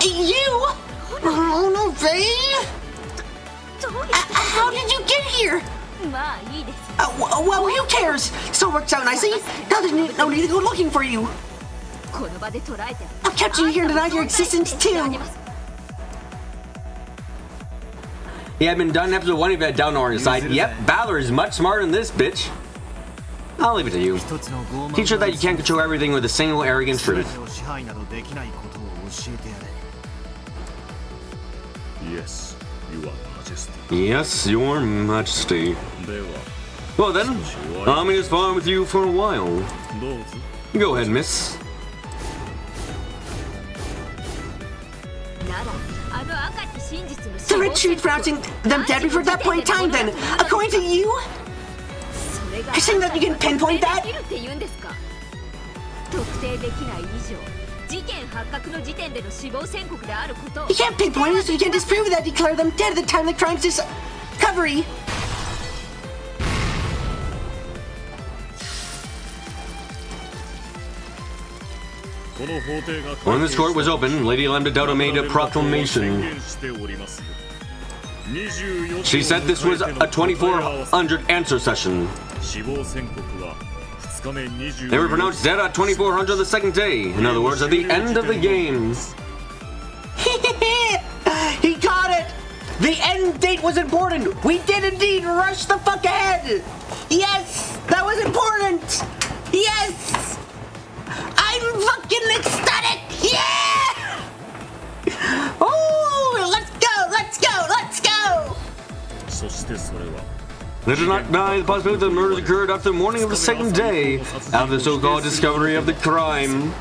You? Ronaway? How did you get here? Well, who cares? Still works out nicely. Now there's no need to go looking for you. I'll catch you here and deny your existence too. He had been done in episode 1 if you had down on his side. Yep, Battler is much smarter than this bitch. I'll leave it to you. Teach her that you can't control everything with a single arrogant truth. Yes, Your Majesty. Yes, Your Majesty. Well then, I'll be as far with you for a while. Go ahead, miss. The red truth pronouncing them dead before that point in time then. According to you? You're saying that you can pinpoint that? You can't pinpoint it, so you can't disprove that. Declare them dead at the time of the crime's discovery. When this court was open, Lady Lambda Dodo made a proclamation. She said this was a 2400 answer session. They were pronounced dead at 2400 the second day. In other words, at the end of the game. He got it! The end date was important! We did indeed rush the fuck ahead! Yes! That was important! Yes! I'm fucking ecstatic! Yeah! Oh! Let's go! Let's go! Let's go! They did not deny the possibility that the murders occurred after the morning of the second day, after the so-called discovery of the crime.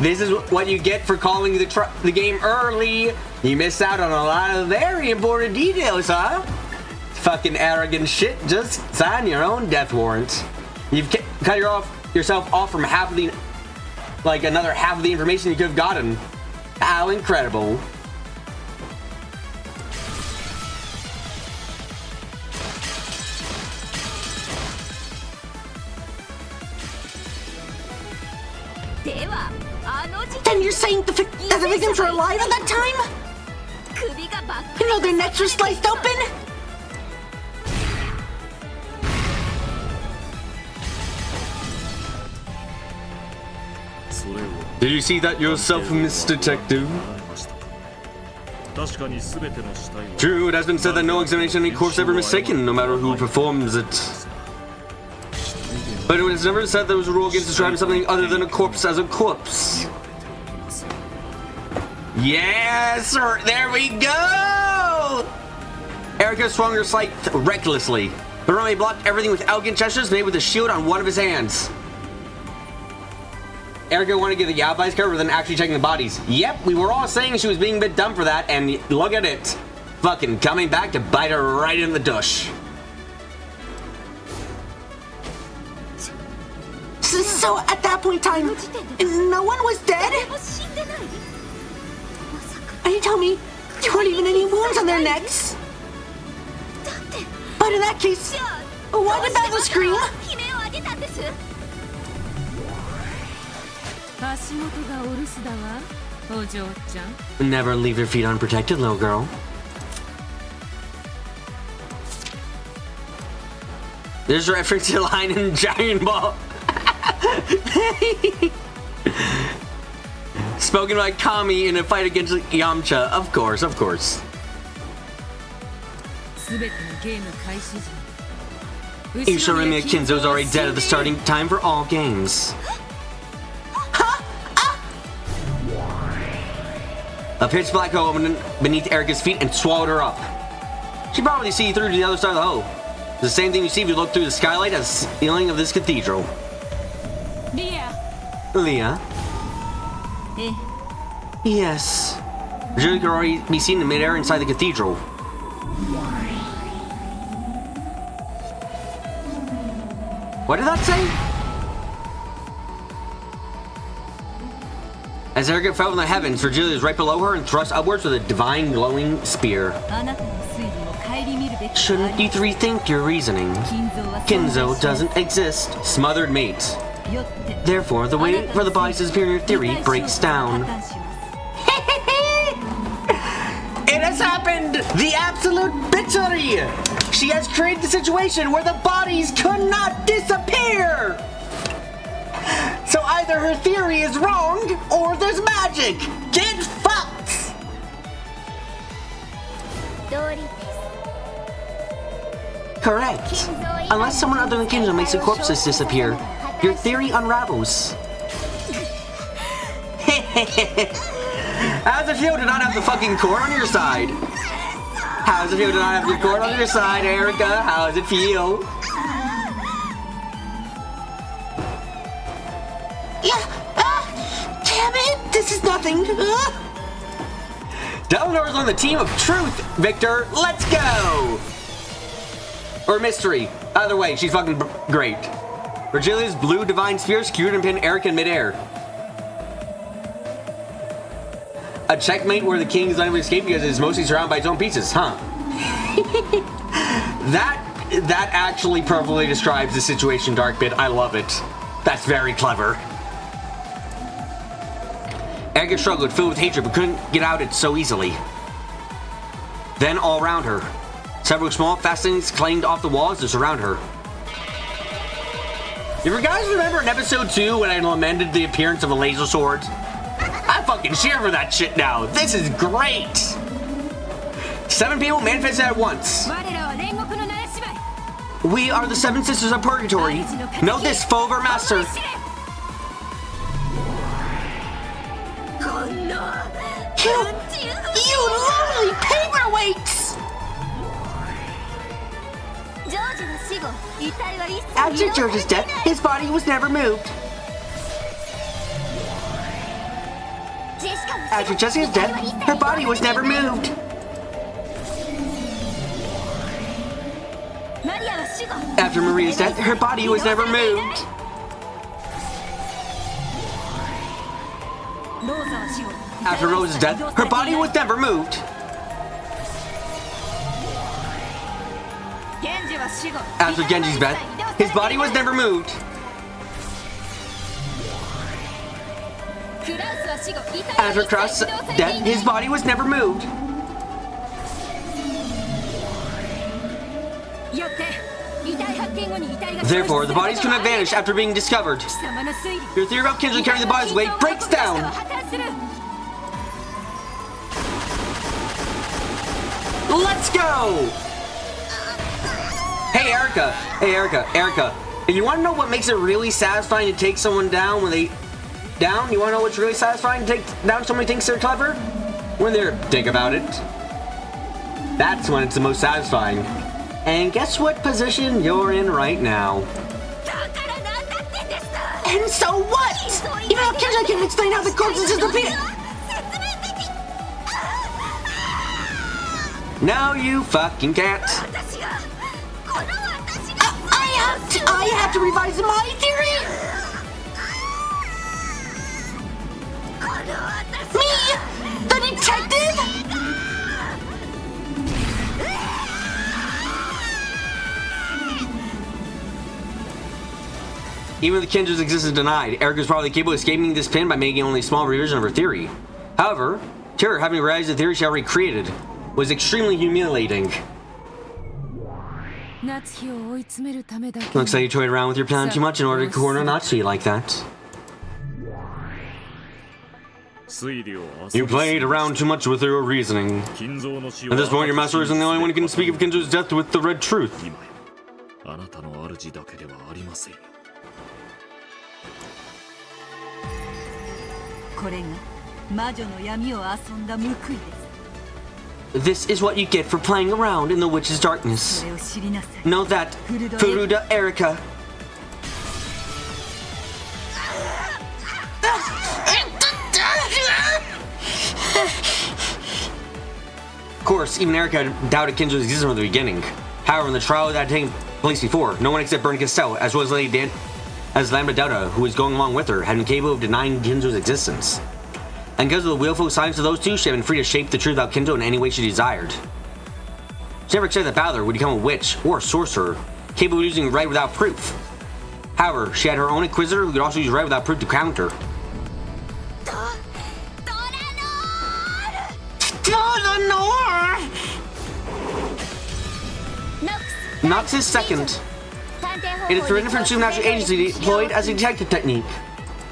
This is what you get for calling the game early. You missed out on a lot of very important details, huh? Fucking arrogant shit. Just sign your own death warrant. You've cut yourself off from half of the, another half of the information you could have gotten. How incredible. Then you're saying that the victims were alive at that time? You know their necks were sliced open? Did you see that yourself, Miss Detective? True, it has been said that no examination of any corpse is ever mistaken, no matter who performs it. But it was never said there was a rule against describing something other than a corpse as a corpse. Yes, sir. There we go! Erica swung her scythe recklessly, but Rami blocked everything with elegant gestures made with a shield on one of his hands. Erica wanted to get the Yaoai's cover than actually checking the bodies. Yep, we were all saying she was being a bit dumb for that, and look at it. Fucking coming back to bite her right in the douche. So at that point in time, no one was dead? Are you telling me there weren't even any wounds on their necks? But in that case, why did Battler scream? Never leave your feet unprotected, little girl. There's a reference to a line in Dragon Ball. Spoken by Kami in a fight against Yamcha. Of course, of course. Ishirimiya Kinzo's already dead at the starting time for all games. A pitch black hole opened beneath Erika's feet and swallowed her up. She probably see through to the other side of the hole. The same thing you see if you look through the skylight at the ceiling of this cathedral. Leah? Yes. Julie could already be seen in midair inside the cathedral. What did that say? As Erika fell in the heavens, Virgilia is right below her and thrust upwards with a divine glowing spear. Shouldn't you rethink your reasoning? Kinzo doesn't exist. Smothered mate. Therefore, the wait for the body's superior theory breaks down. It has happened! The absolute victory! She has created a situation where the bodies could not disappear! So either her theory is wrong, or there's magic! Get fucked! Correct. Unless someone other than Kinzo makes the corpses disappear, your theory unravels. How does it feel to not have the fucking cord on your side? How does it feel to not have your cord on your side, Erika? How does it feel? Damn it! This is nothing. Delanor's on the team of truth, Victor. Let's go! Or mystery. Either way, she's fucking great. Virgilia's blue divine sphere secured and pinned Erika in midair. A checkmate where the king is unable to escape because it is mostly surrounded by its own pieces, huh? That actually perfectly describes the situation, Darkbit. I love it. That's very clever. Erika struggled, filled with hatred, but couldn't get out it so easily. Then all around her, several small fastenings clanged off the walls to surround her. If you guys remember in episode 2 when I lamented the appearance of a laser sword? I fucking cheer for that shit now. This is great. 7 people manifested at once. We are the 7 sisters of purgatory. Know this, foe of our master. You lonely paperweights! After George's death, his body was never moved. After Jessica's death, her body was never moved. After Maria's death, her body was never moved. After Rose's death, her body was never moved. After Genji's death, his body was never moved. After Kraus' death, his body was never moved. Therefore, the bodies could not vanish after being discovered. Your theory about Kinzo carrying the bodies away breaks down. Let's go! Hey Erika. And you want to know what makes it really satisfying to take someone down when they... Down? You want to know what's really satisfying to take down someone who thinks they're clever? When they're dick about it. That's when it's the most satisfying. And guess what position you're in right now? And so what? Even if Kinzo can explain how the corpses disappear. No, you fucking can't. I have to revise my theory. Me, the detective. Even if the Kinjo's existence is denied, Erika is probably capable of escaping this pin by making only a small revision of her theory. However, Terror, having realized the theory she already created, was extremely humiliating. Looks like you toyed around with your plan too much in order to corner Natsuki like that. You played around too much with your reasoning. At this point, your master isn't the only one who can speak of Kinjo's death with the red truth. This is what you get for playing around in the witch's darkness. Know that, Furuda Erika. Of course, even Erika doubted Kinjo's existence from the beginning. However, in the trial that had taken place before, no one except Burn Castell, as well as Lady Lambda Delta, who was going along with her, had been capable of denying Kinjo's existence. And because of the willful silence of those two, she had been free to shape the truth about Kinjo in any way she desired. She never expected that Balor would become a witch or a sorcerer, capable of using right without proof. However, she had her own Inquisitor who could also use right without proof to counter. Nox is second. It is forbidden for a supernatural agency deployed as a detective technique.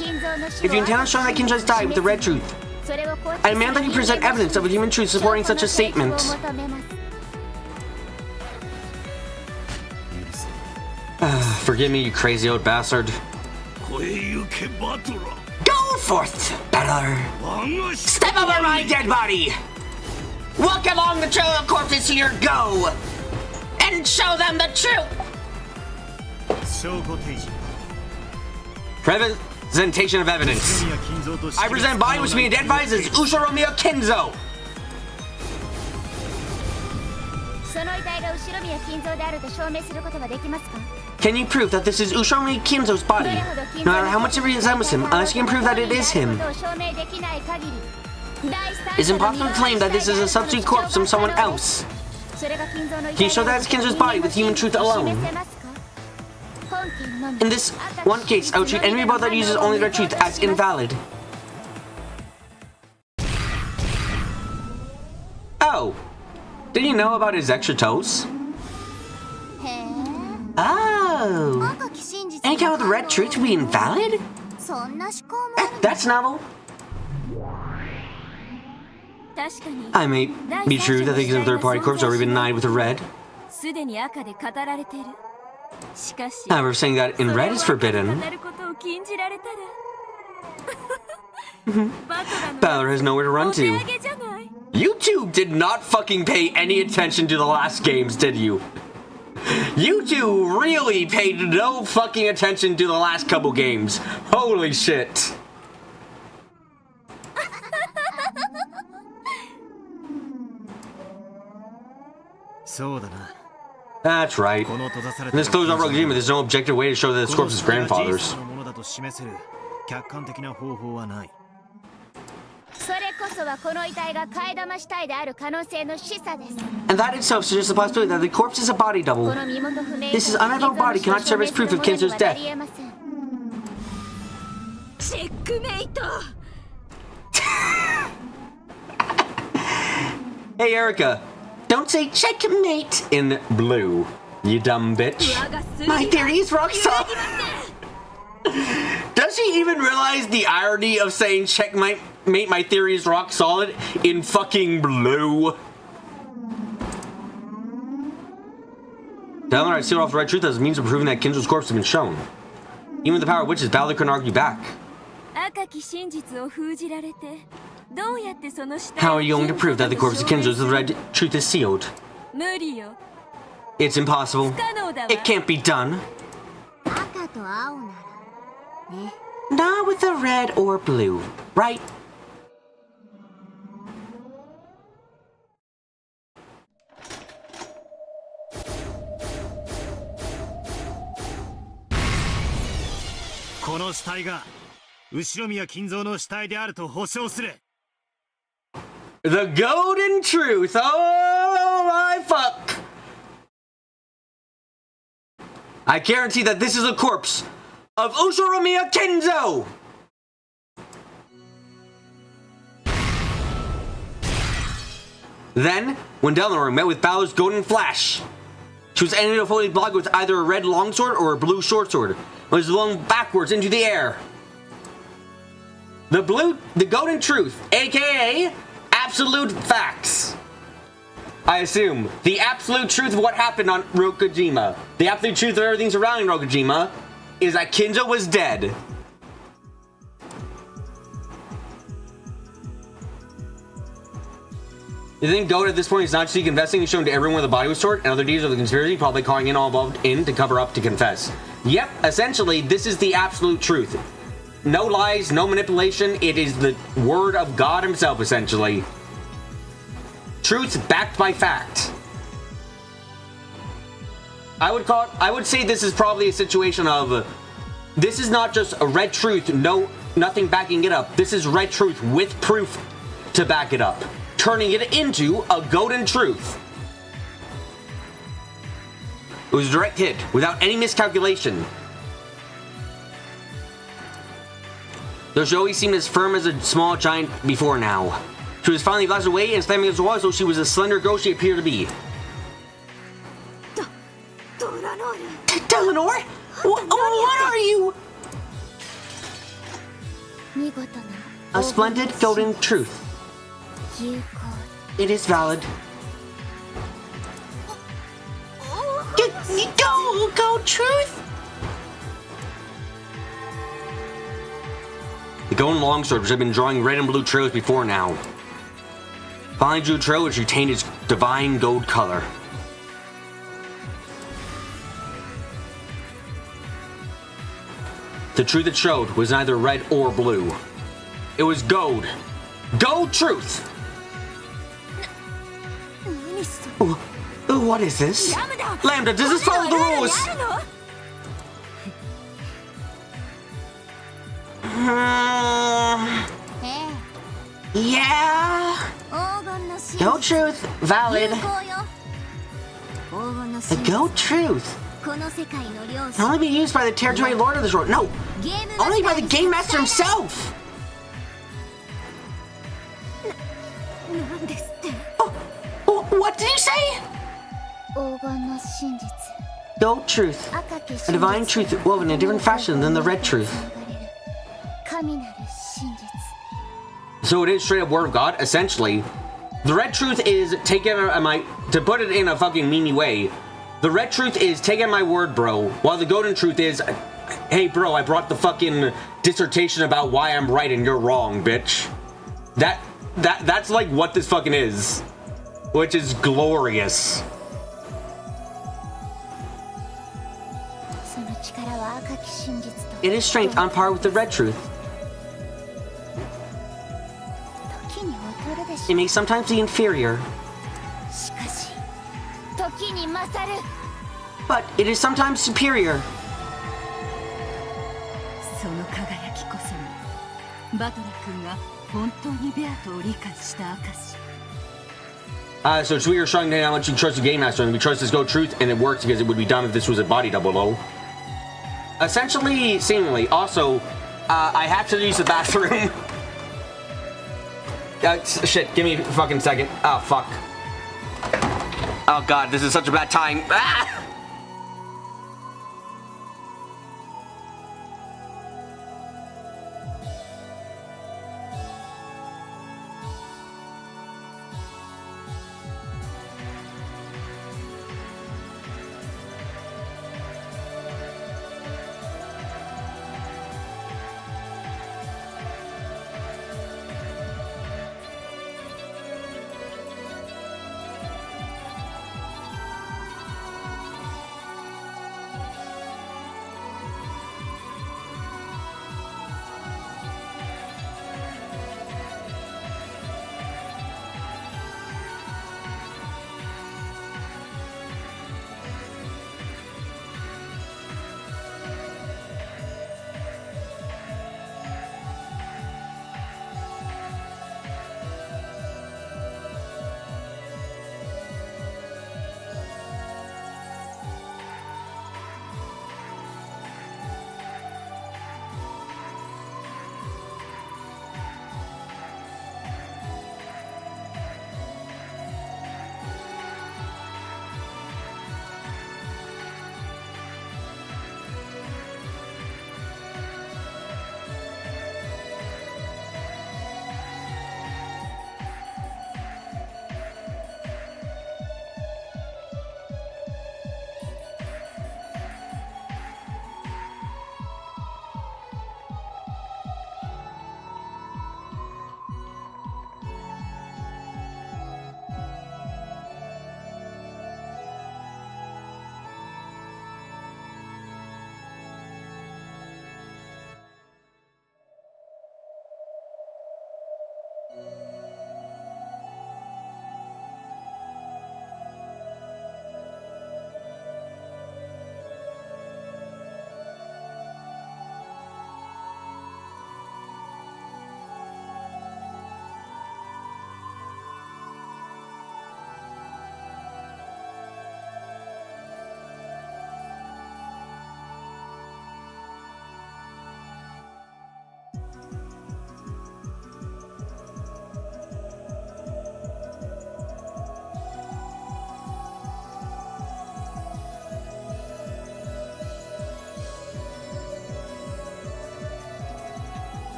If you intend on showing that Kinjo has died with the red truth, I demand that you present evidence of a human truth supporting such a statement. Forgive me, you crazy old bastard. Go forth, battler! Step over my dead body! Walk along the trail of corpses here, go! And show them the truth! Presentation of evidence. I present body which being identified as Ushiromiya Kinzo. Can you prove that this is Ushiromiya Kinzo's body? No matter how much it resembles him, unless you can prove that it is him. It's impossible to claim that this is a substitute corpse from someone else. Can you show that it's Kinzo's body with human truth alone? In this one case, I would treat any rebuttal that uses only their truth as invalid. Oh, did you know about his extra toes? Oh, any kind of the red truth to be invalid? That's novel. I may be true that the existence of third-party corpses already been denied with a red. However, saying that in red is forbidden. Balor has nowhere to run to. You two did not fucking pay any attention to the last games, did you? You two really paid no fucking attention to the last couple games. Holy shit. That's right. In this closed-off agreement, there's no objective way to show that this corpse is grandfather's. And that itself suggests the possibility that the corpse is a body double. This unidentified body cannot serve as proof of Kinzo's death. Hey, Erika. Don't say checkmate in blue, you dumb bitch. My theory is rock solid. Does she even realize the irony of saying checkmate, my theory is rock solid in fucking blue? Telling her I sealed off the red truth as a means of proving that Kinzo's corpse has been shown. Even with the power of witches, Balor couldn't argue back. How are you going to prove that the corpse of Kinzo's red truth is sealed? It's impossible. It can't be done. Not with the red or blue, right? The golden truth. Oh my fuck. I guarantee that this is a corpse of Ushiromiya Kenzo! Then, when Delnor met with Balor's Golden Flash, she was enemy fully blocked with either a red longsword or a blue short sword, and was blown backwards into the air. The Golden Truth, aka Absolute Facts. I assume the absolute truth of what happened on Rokujima, the absolute truth of everything surrounding Rokujima, is that Kinzo was dead. You think Goat at this point is not just confessing, he's shown to everyone the body was stored and other deeds of the conspiracy, probably calling in all involved in to cover up to confess. Yep, essentially, this is the absolute truth. No lies, no manipulation, it is the word of God himself, essentially. Truth backed by fact. I would say this is probably a situation of, this is not just a red truth, nothing backing it up. This is red truth with proof to back it up, turning it into a golden truth. It was a direct hit, without any miscalculation. Though she always seemed as firm as a small giant before now. She was finally blasted away and slamming against the wall as though she was a slender girl she appeared to be. Delnor? What are you? A splendid golden truth. It is valid. Go, truth! The golden longsword, which had been drawing red and blue trails before now, finally drew a trail which retained its divine gold color. The truth it showed was neither red or blue. It was gold. Gold truth! What is this? Lambda, does this follow the rules? Yeah. Go truth, valid. The go truth can only be used by the territory lord of this world. No, only by the game master himself. What did you say? Go truth, a divine truth woven in a different fashion than the red truth. So it is straight up word of God, essentially. The red truth is taken to put it in a fucking meanie way. The red truth is taking my word, bro. While the golden truth is, hey, bro, I brought the fucking dissertation about why I'm right and you're wrong, bitch. That's like what this fucking is, which is glorious. It is strength on par with the red truth. It may sometimes be inferior, but it is sometimes superior. So it's weird showing how much you trust the game master, and we trust this go truth, and it works because it would be dumb if this was a body double low. Essentially, seemingly. Also, I have to use the bathroom. Shit, give me a fucking second. Oh, fuck. Oh, God, this is such a bad time. Ah!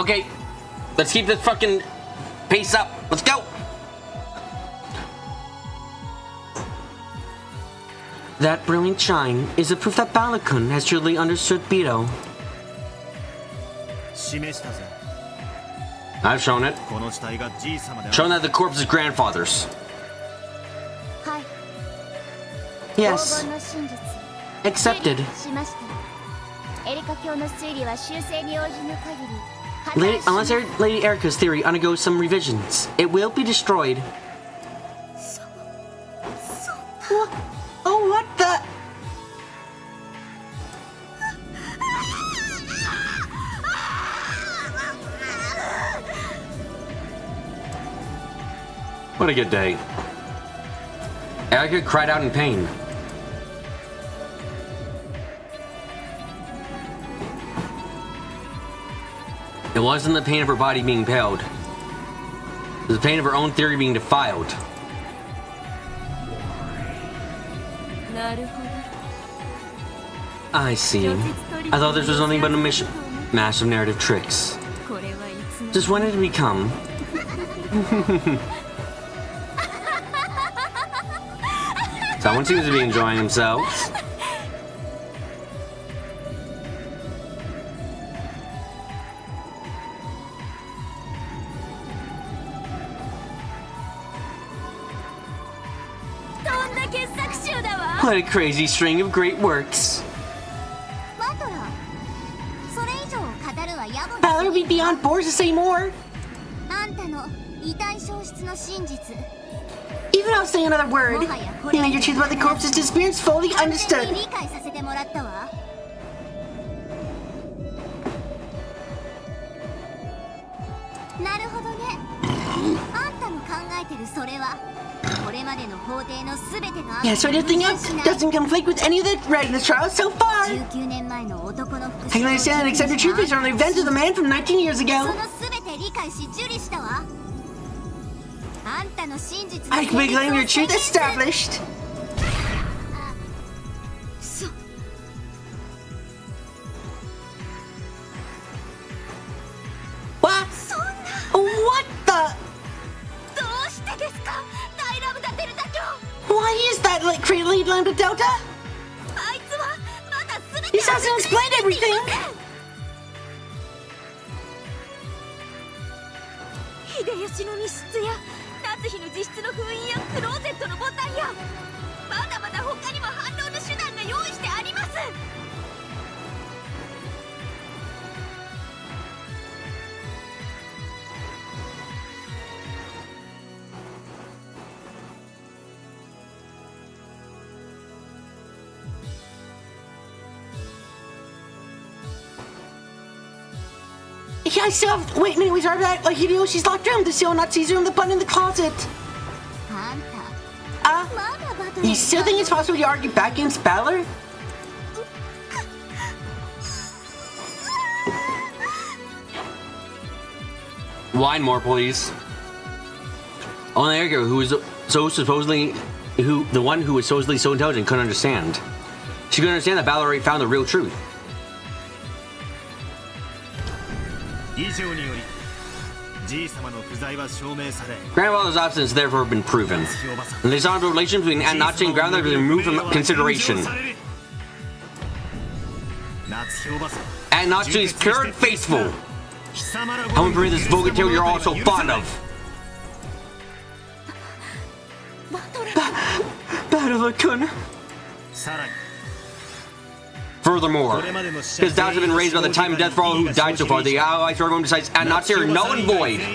Okay, let's keep this fucking pace up. Let's go. That brilliant shine is a proof that Balakun has truly understood Beto. 示したぜ。 I've shown it. この死体がじい様である。 Shown that the corpse is grandfather's. はい。 Yes. 黄金の真実 Accepted. しました。エリカ教の推理は修正に応じぬ限り Unless Lady Erica's theory undergoes some revisions, it will be destroyed. What? Oh, what the? What a good day. Erica cried out in pain. It wasn't the pain of her body being impaled. It was the pain of her own theory being defiled. I see. I thought this was nothing but a mash of narrative tricks. Just when did it become? Someone seems to be enjoying themselves. What a crazy string of great works. Valor, we'd be on board to say more. Even I'll say another word. You know, your truth about the corpse's disappearance fully understood. Yeah, so everything else doesn't conflict with any of the right in this trial so far. I can understand and accept your truth based on the events of the man from 19 years ago. I can make claim your truth established. What? What the? Why is that, like, Cradle Lambda Delta? He hasn't explained everything! Yeah, I still have. Wait a minute, we talked about like Hideyoshi's locked room, the seal Nazi's room, the button in the closet. You still think it's possible to argue back against Balor? Wine more, please. Only Erica, who was the one who was supposedly so intelligent, couldn't understand. She couldn't understand that Balor already found the real truth. Grandfather's absence therefore been proven. And the dishonorable relation between Nachi and grandmother has been removed from consideration. And Nachi's pure and faithful. How we bring this vulgar tale you're all so fond of. Battle-kun. Furthermore, his doubts have been raised by the time and death for all who died so far. The allies for everyone decides and not here null and void. The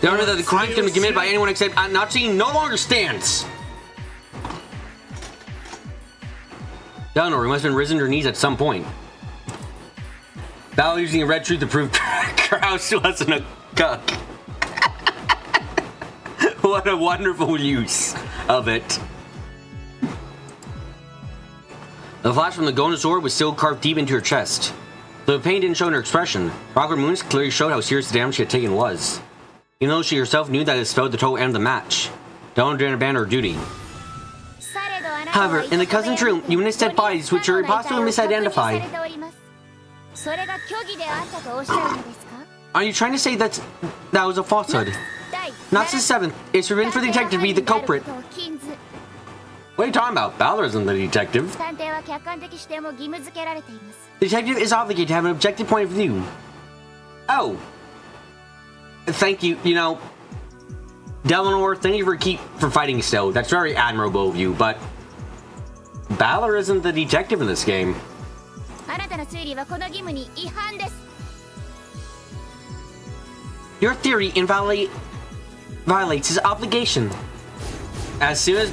honor that the crime can be committed by anyone except Nazi no longer stands. Eleanor must have been risen to her knees at some point. Balor using a red truth to prove Krause wasn't a cuck. What a wonderful use of it. The flash from the golden sword was still carved deep into her chest. Though the pain didn't show in her expression, Rockwood Moons clearly showed how serious the damage she had taken was. Even though she herself knew that it spelled the total end of the match. Don't abandon her duty. However, in the cousin's room, you instead bodies which are impossible to misidentify. Are you trying to say that was a falsehood? Noxus 7th is forbidden for the detective to be the culprit. What are you talking about? Balor isn't the detective. The detective is obligated to have an objective point of view. Oh. Thank you, you know. Delanor, thank you for fighting still. That's very admirable of you, but Balor isn't the detective in this game. Your theory violates his obligation. As soon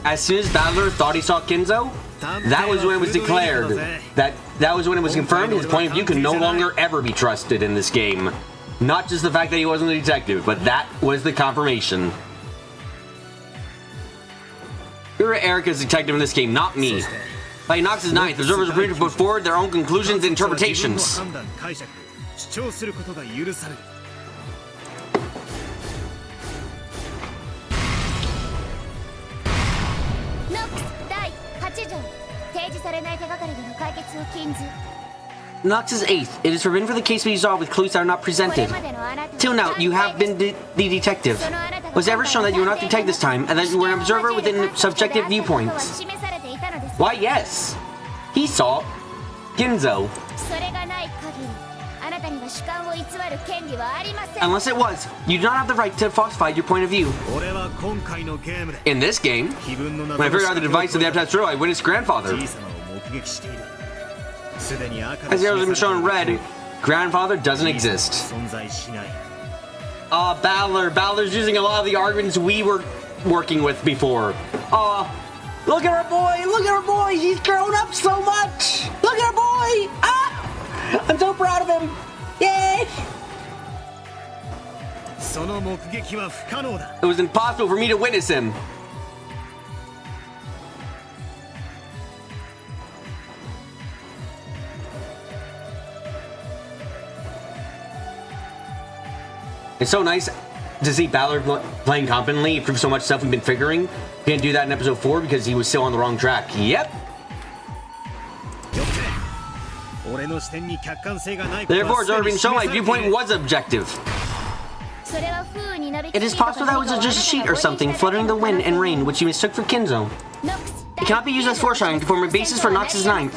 as Balor thought he saw Kinzo, that was when it was declared that was when it was confirmed his point of view could no longer ever be trusted in this game. Not just the fact that he wasn't the detective, but that was the confirmation. You're Erica's detective in this game, not me. By Noxus 9th, observers are free to put forward their own conclusions and interpretations. Noxus 8th, it is forbidden for the case to be resolved with clues that are not presented. Till now, you have been the detective. Was it ever shown that you were not the detective this time, and that you were an observer within subjective viewpoints? Why, yes. He saw Kinzo. Unless it was, you do not have the right to falsify your point of view. In this game, when I figured out the device of the Aptas Drill, I witnessed grandfather. As the arrows have been shown in red, grandfather doesn't exist. Balor's using a lot of the arguments we were working with before. Look at our boy, he's grown up so much. Look at our boy, I'm so proud of him. Yay! It was impossible for me to witness him. It's so nice to see Balor playing competently. It proves so much stuff we've been figuring. We didn't do that in episode 4 because he was still on the wrong track. Yep. Therefore, it's already been shown my viewpoint was objective. It is possible that was just a sheet or something fluttering the wind and rain, which you mistook for Kinzo. It cannot be used as foreshadowing to form a basis for Noxus 9th.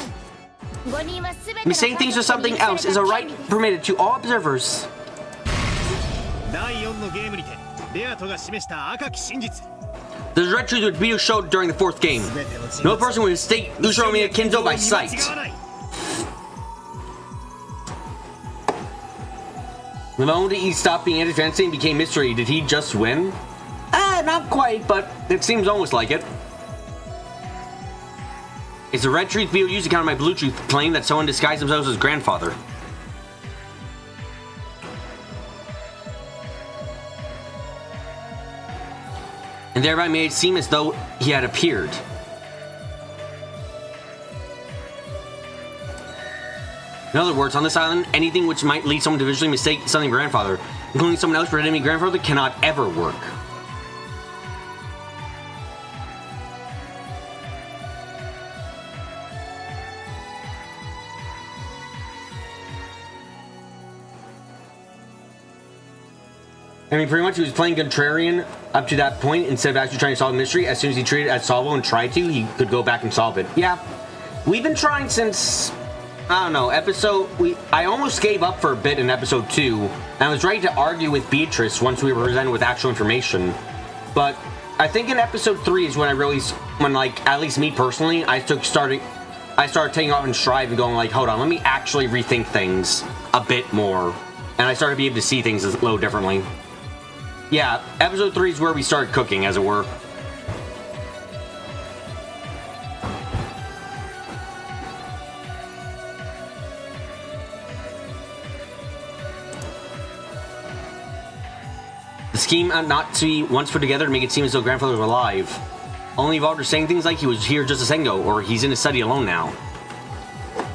Mistaking things for something else is a right permitted to all observers. There's red truth which Vito showed during the 4th game. No person would mistake Umineko Kinzo by sight. The moment he stopped being anti-fantasy and became mystery, did he just win? Not quite, but it seems almost like it. It's the red truth Vito used to counter my blue truth claim that someone disguised themselves as grandfather. And thereby made it seem as though he had appeared. In other words, on this island, anything which might lead someone to visually mistake something grandfather, including someone else pretending to be grandfather, cannot ever work. I mean, pretty much he was playing contrarian up to that point instead of actually trying to solve the mystery. As soon as he treated it as solvable and tried to, he could go back and solve it. Yeah, we've been trying since, I don't know, I almost gave up for a bit in episode 2, and I was ready to argue with Beatrice once we were presented with actual information. But I think in episode 3 is when at least me personally, I started taking off in stride and going like, hold on, let me actually rethink things a bit more. And I started to be able to see things a little differently. Yeah, episode 3 is where we started cooking, as it were. The scheme not to be once put together to make it seem as though grandfather was alive only involved her saying things like he was here just a second ago, or he's in his study alone now.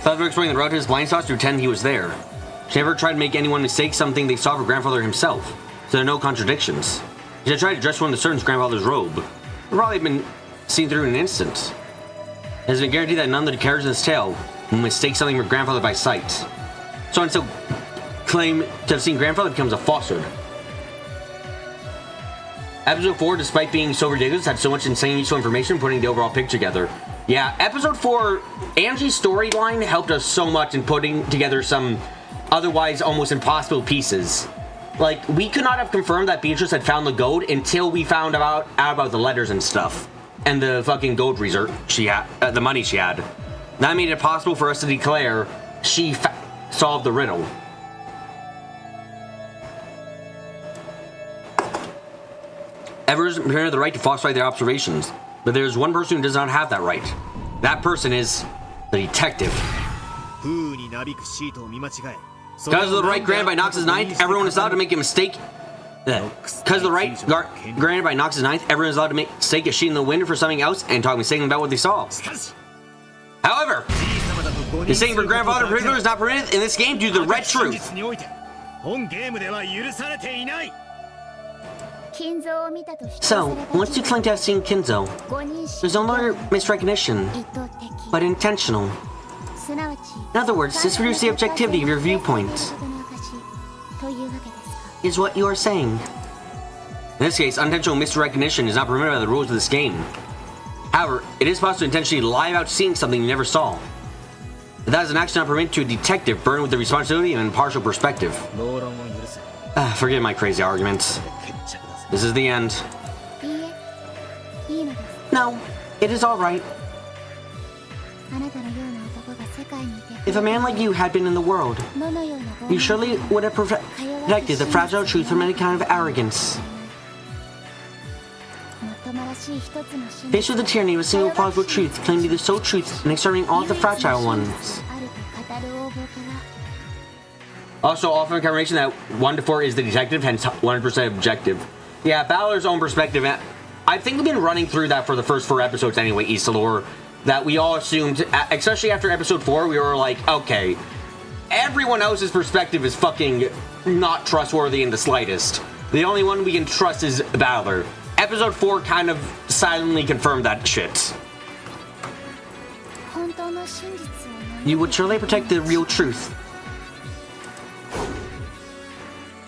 Father exploring the road to his blind spots to pretend he was there. She never tried to make anyone mistake something they saw for grandfather himself, so there are no contradictions. She had tried to dress one of the servants' grandfather's robe. There probably been seen through in an instant. It has been guaranteed that none of the characters in this tale will mistake something for grandfather by sight. So and so claim to have seen grandfather becomes a falsehood. Episode 4, despite being so ridiculous, had so much insane useful information putting the overall picture together. Yeah, episode 4, Angie's storyline helped us so much in putting together some otherwise almost impossible pieces. Like, we could not have confirmed that Beatrice had found the gold until we found out about the letters and stuff. And the fucking gold reserve she had, the money she had. That made it possible for us to declare she solved the riddle. Everyone's granted the right to falsify their observations, but there's one person who does not have that right. That person is the detective. Because of the right granted by Nox's ninth, everyone is allowed to make a mistake. Because of the right granted by Nox's ninth, everyone is allowed to mistake a sheet in the wind for something else and talk mistakenly about what they saw. However, mistaking for grandfather in particular is not permitted in this game due to the red truth. So, once you claim to have seen Kinzo, there's no longer misrecognition, but intentional. In other words, this reduces the objectivity of your viewpoint, is what you are saying. In this case, unintentional misrecognition is not permitted by the rules of this game. However, it is possible to intentionally lie about seeing something you never saw. But that is an action not permitted to a detective burdened with the responsibility of an impartial perspective. Forgive my crazy arguments. This is the end. No, it is alright. If a man like you had been in the world, you surely would have protected the fragile truth from any kind of arrogance. Faced with the tyranny of a single plausible truth, claiming to be the sole truth and exterminating all the fragile ones. Also, often confirmation that 1 to 4 is the detective, hence 100% objective. Yeah, Balor's own perspective. I think we've been running through that for the first 4 episodes anyway, Istalor. That we all assumed, especially after episode 4, we were like, okay, everyone else's perspective is fucking not trustworthy in the slightest. The only one we can trust is Balor. Episode 4 kind of silently confirmed that shit. You would surely protect the real truth.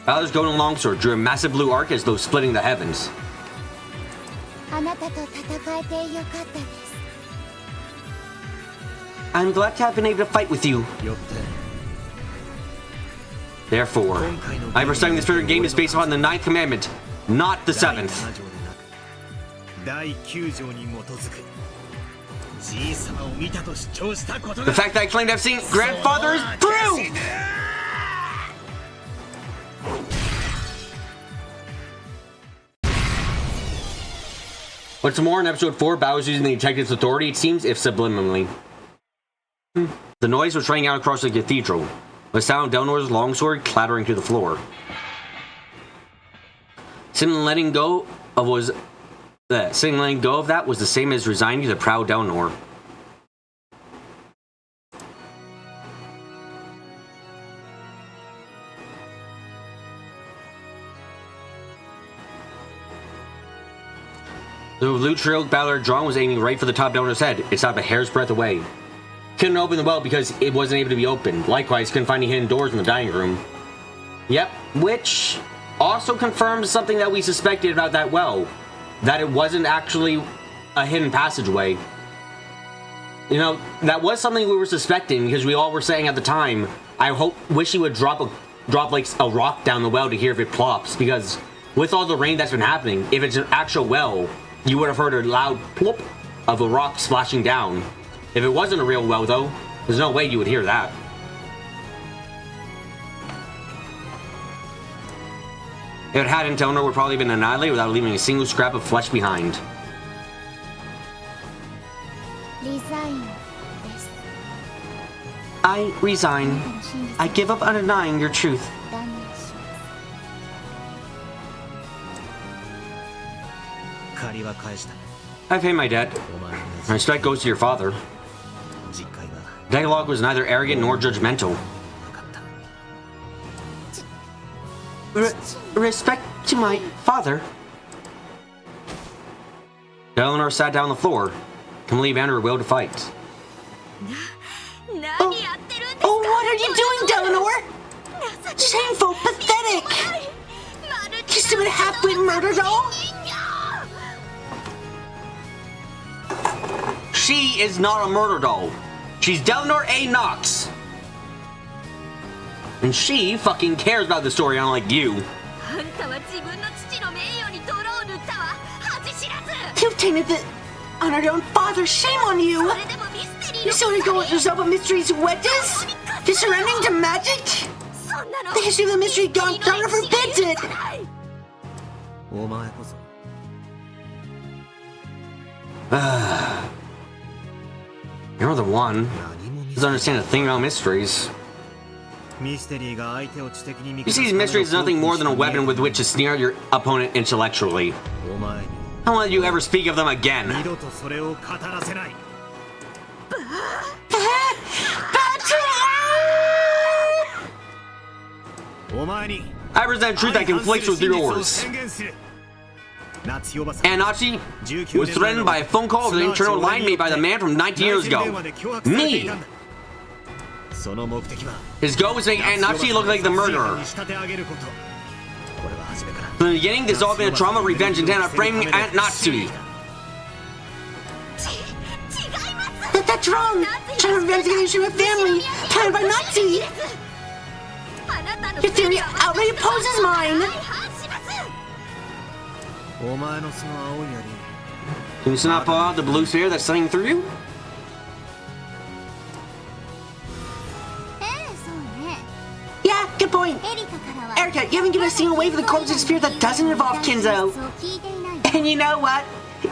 Balor's golden longsword drew a massive blue arc as though splitting the heavens. I'm glad to have been able to fight with you. Therefore, I'm reciting this very game is based upon the 9th commandment, not the 7th. The fact that I claim to have seen grandfather is proof! What's more, in episode 4, Bao is using the detective's authority, it seems, if subliminally. The noise was raining out across the cathedral, the sound of Delnor's longsword clattering to the floor. Simply letting go of that was the same as resigning to the proud Delnor. The blue trail Balor drawn was aiming right for the top Delnor's head. It stopped a hair's breadth away. Couldn't open the well because it wasn't able to be opened. Likewise, couldn't find any hidden doors in the dining room. Yep, which also confirms something that we suspected about that well. That it wasn't actually a hidden passageway. You know, that was something we were suspecting because we all were saying at the time, wish he would drop like a rock down the well to hear if it plops, because with all the rain that's been happening, if it's an actual well, you would have heard a loud plop of a rock splashing down. If it wasn't a real well, though, there's no way you would hear that. If it hadn't, Delnor would probably have been annihilated without leaving a single scrap of flesh behind. I resign. I give up on denying your truth. I pay my debt. My respect goes to your father. Dialogue was neither arrogant nor judgmental. Respect to my father? Eleanor sat down on the floor, completely abandoned her will to fight. Oh, what are you doing, Eleanor? Shameful, pathetic. You stupid half-wit murder doll. She is not a murder doll. She's Eleanor A. Knox. And she fucking cares about the story, unlike you. You've tainted the honor of your own father. Shame on you. You still want to go with yourself a mystery's wetness? To surrendering to magic? The history of the mystery godfather forbids it. お前こそ You're the one who doesn't understand a thing about mysteries. ミステリーが相手を知的に見 You see, these mysteries is nothing more than a weapon with which to sneer your opponent intellectually. お前に I won't let you ever speak of them again. 二度とそれを語らせない お前に I present truth that conflicts with yours. Anachi was threatened by a phone call over the internal line made by the man from 19 years ago. Me! His goal was to make Anachi look like the murderer. From the beginning, this has all been a trauma, revenge, intent on framing Anachi. That's wrong. Trying to revenge against your family. Planned by Nazi. Your theory outright opposes mine. Can you not pull out the blue sphere that's shining through you? Yeah, good point. Erica, you haven't given a single way for the corpse's sphere that doesn't involve Kinzo. And you know what?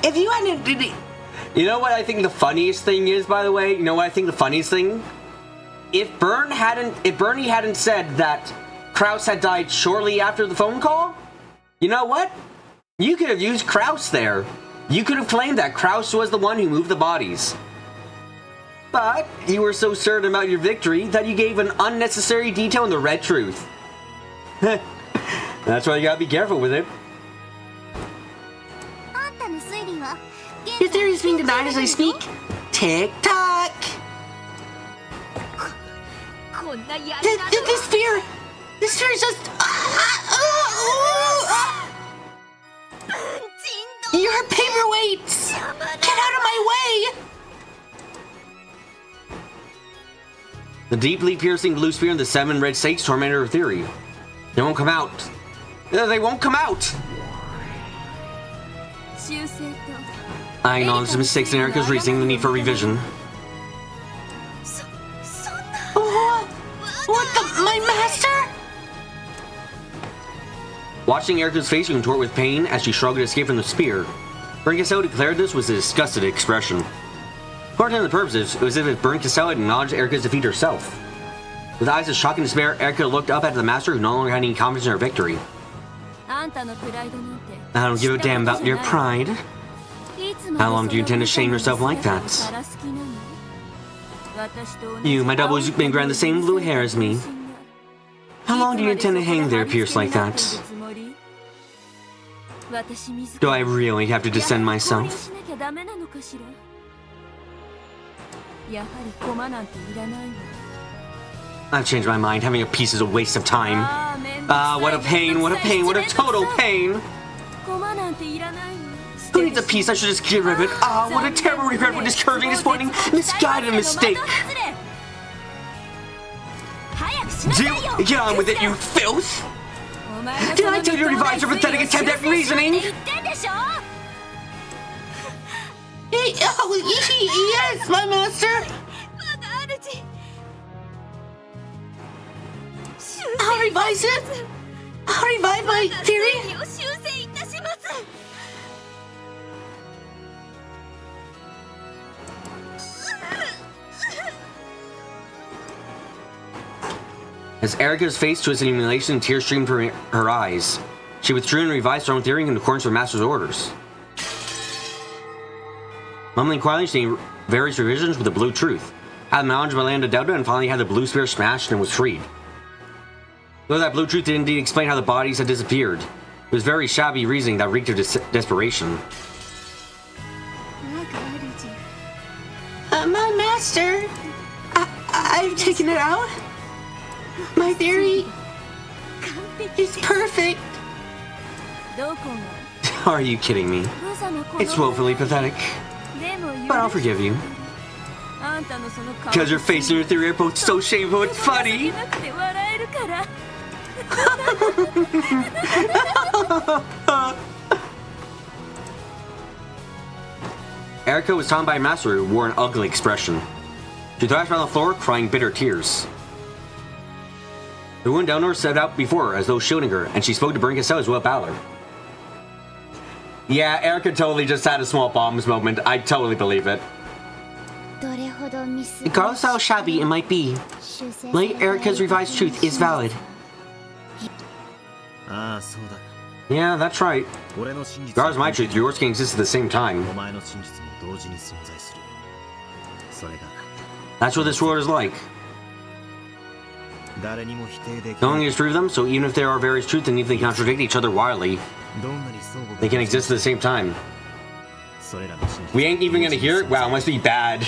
If you hadn't... You know what I think the funniest thing is, by the way? You know what I think the funniest thing? If Bernie hadn't said that Krauss had died shortly after the phone call, you know what? You could have used Krauss there. You could have claimed that Krauss was the one who moved the bodies. But you were so certain about your victory that you gave an unnecessary detail in the red truth. That's why you gotta be careful with it. Your theory is being denied as I speak. Tick-tock. This sphere is just... You're paperweights! Get out of my way! The deeply piercing blue sphere and the 7 red stakes tormented her theory. They won't come out. They won't come out! I acknowledge the mistakes in Erica's reasoning, the need for revision. What the... my master? Watching Erica's face contort with pain as she shrugged to escape from the spear, Burn Castello declared this was a disgusted expression. According to the purposes, it was as if Burn Castello had acknowledged Erica's defeat herself. With eyes of shock and despair, Erica looked up at the master who no longer had any confidence in her victory. I don't give a damn about your pride. How long do you intend to shame yourself like that? You, my double, who's been granted the same blue hair as me. How long do you intend to hang there, pierced like that? Do I really have to descend myself? I've changed my mind. Having a piece is a waste of time. Ah, what a pain, what a pain, what a total pain! Who needs a piece? I should just get rid of it. Ah, what a terrible regret, what discouraging, disappointing, misguided mistake! Do get on with it, you filth! Did I tell you to revise your pathetic attempt at reasoning? Yes, my master! I'll revise it! I'll revive my theory! As Erica's face twisted in humiliation and tears streamed from her eyes, she withdrew and revised her own theory in accordance with Master's orders. Mumbling quietly, she made various revisions with the blue truth, had the knowledge of Atlanta Delta, and finally had the blue sphere smashed and was freed. Though that blue truth did indeed explain how the bodies had disappeared, it was very shabby reasoning that reeked of desperation. Master, I've taken it out. My theory is perfect. Are you kidding me? It's woefully pathetic. But I'll forgive you. Because your face and your theory are both so shameful and funny. Erica was taunted by a master who wore an ugly expression. She thrashed on the floor, crying bitter tears. The wound down her set out before her as though shielding her, and she spoke to bring Cassell as well as Balor. Yeah, Erica totally just had a small bombs moment. I totally believe it. Regardless how shabby it might be, Lady Erica's revised truth is valid. Yeah, that's right. Regardless of my truth, yours can exist at the same time. That's what this world is like. No one can disprove them, so even if there are various truths and even they contradict each other wildly, they can exist at the same time. We ain't even gonna hear it? Wow, it must be bad.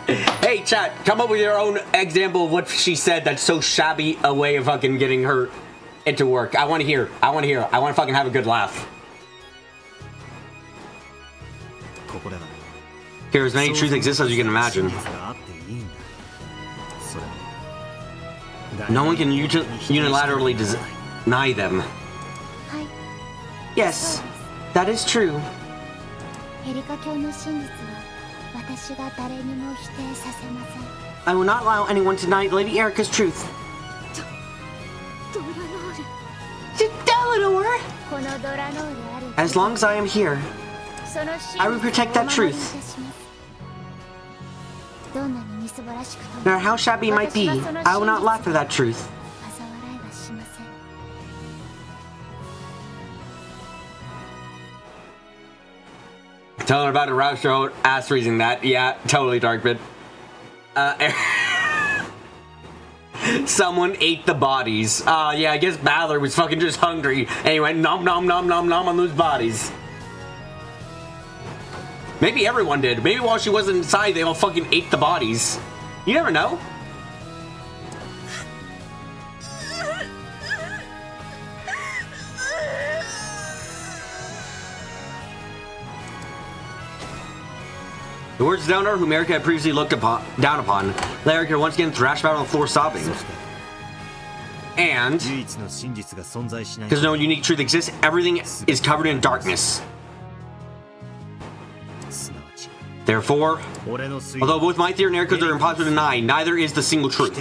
Hey, chat, come up with your own example of what she said that's so shabby a way of fucking getting her into work. I want to hear. I want to fucking have a good laugh. Here, as many truths exist as you can imagine. No one can unilaterally deny them. Yes, that is true. I will not allow anyone to deny Lady Erica's truth. Eleanor! As long as I am here, I will protect that truth. No matter how shabby it might be, I will not laugh at that truth. Tell her about a rouse your own ass reason that. Yeah, totally, Darkbit. Someone ate the bodies. Yeah, I guess Balor was fucking just hungry and he went nom nom nom nom nom on those bodies. Maybe everyone did. Maybe while she wasn't inside, they all fucking ate the bodies. You never know. The words down her, whom Erica had previously looked down upon, let Erica once again thrash about on the floor sobbing. And, because no unique truth exists, everything is covered in darkness. Therefore, although both my theory and Erica's are impossible to deny, neither is the single truth.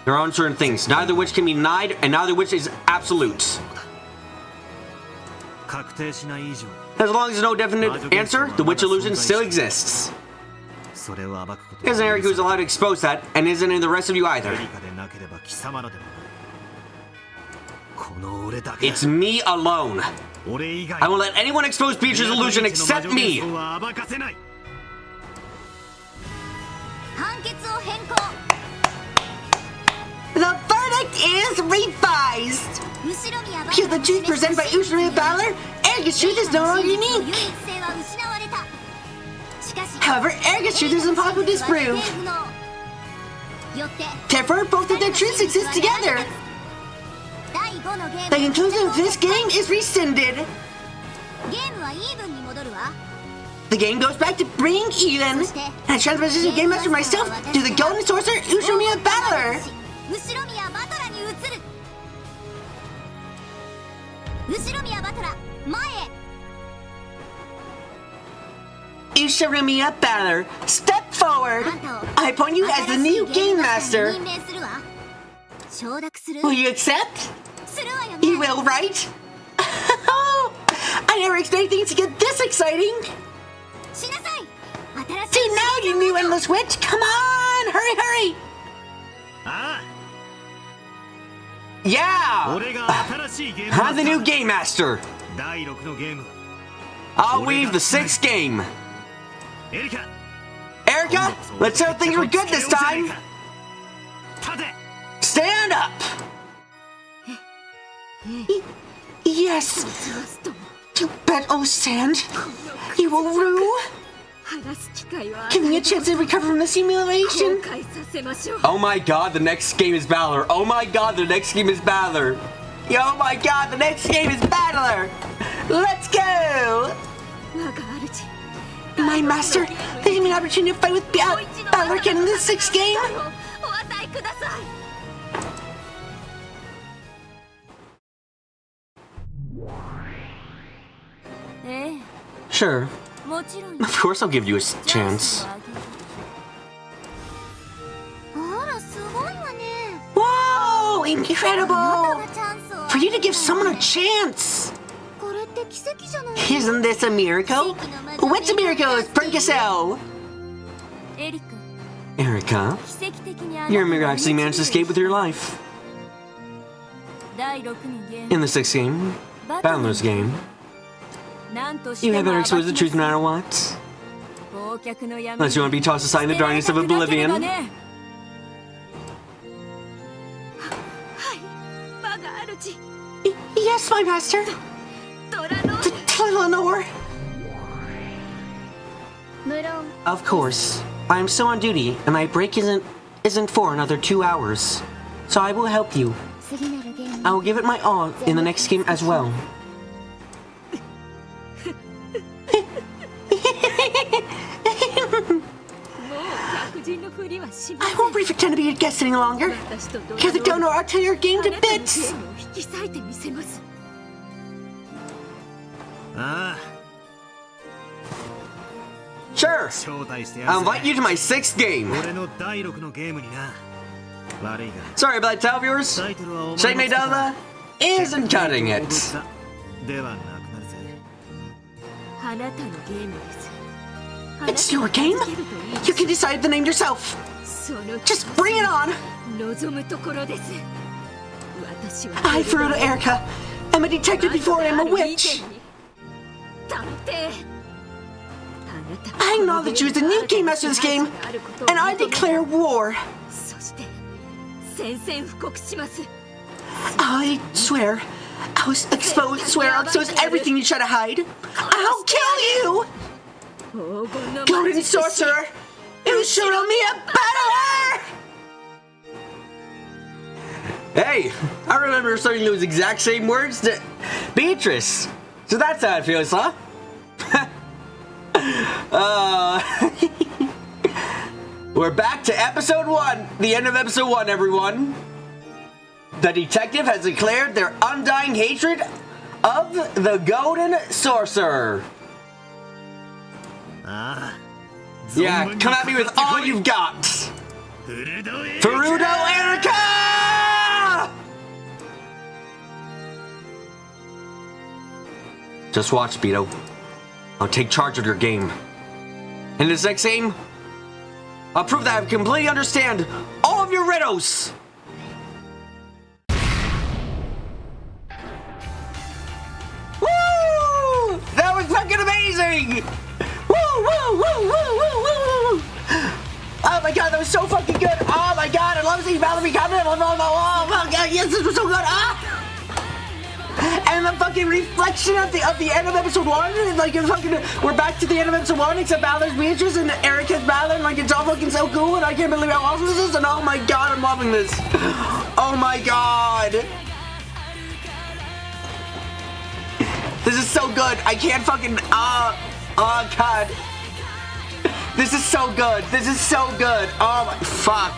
There are uncertain things, neither of which can be denied, and neither of which is absolute. As long as there's no definite answer, the witch illusion still exists. Isn't Eric who's allowed to expose that, and isn't in the rest of you either. It's me alone. I won't let anyone expose Beatrice's illusion except me. The verdict is revised. Here's the truth presented by Umineko Balor. Erica's truth is no longer unique. However, Erica's truth is impossible to disprove. Therefore, both of their truths exist together. The conclusion of this game is rescinded. The game goes back to being even, and I transition Game Master myself to the Golden Sorcerer Umineko Balor. Umineko Balor, step forward. I appoint you as the new Game Master. Will you accept? You will, right? I never expected things to get this exciting. See now, you new endless witch. Come on, hurry. Yeah! I'm the new Game Master. I'll weave the 6th game. Erica, let's hope things were good this time. Stand up! Yes. You bet, oh Sand. You will rue. Give me a chance to recover from this humiliation. Oh my god, the next game is Balor. Oh my god, the next game is Balor. Oh my god, the next game is Balor. Let's go. My master, give me an opportunity to fight with Balor again in the 6th game. Sure. Of course I'll give you a chance. Whoa, incredible! For you to give someone a chance. Isn't this a miracle? What's a miracle, Perkasel? Erica, you miraculously managed to escape with your life. In the 6th game, Balor's game, you had better expose the truth no matter what. Unless you want to be tossed aside in the darkness of oblivion. Yes, my master. Eleanor. Of course. I am still on duty, and my break isn't for another 2 hours. So I will help you. I will give it my all in the next game as well. I won't pretend to be your guest any longer. You're the donor, I'll tear your game to bits. Sure. I'll invite you to my 6th game. 俺の第6のゲームにな。悪いが。 Sorry about that, viewers. タイトルはお前の Shake Me Della isn't cutting it. ではなくなるぜ。 It's your game. You can decide the name yourself. Just bring it on. I, Furuta Erica, am a detective before I am a witch. I acknowledge you as the new game master of this game, and I declare war. I swear, I'll expose everything you try to hide. I'll kill you! Golden sorcerer, you should me a battler! Hey, I remember saying those exact same words to Beatrice. So that's how it feels, huh? We're back to episode 1. The end of episode 1, everyone. The detective has declared their undying hatred of the Golden Sorcerer. Yeah, come at me with all you've got. Furuta Erica! Just watch, Beto. I'll take charge of your game. In this next game, I'll prove that I completely understand all of your riddles. Woo! That was fucking amazing! Woo, woo, woo, woo, woo, woo, woo! Oh my god, that was so fucking good! Oh my god, I love seeing Valerie coming! Oh my god, yes, this was so good! Ah! And the fucking reflection at the end of episode 1, like we're back to the end of episode 1, except Balor's Beatrice and Erica's Balor, and like it's all fucking so cool, and I can't believe how awesome this is, and oh my god, I'm loving this. Oh my god. This is so good. I can't fucking, oh god. This is so good. This is so good. Oh my, fuck.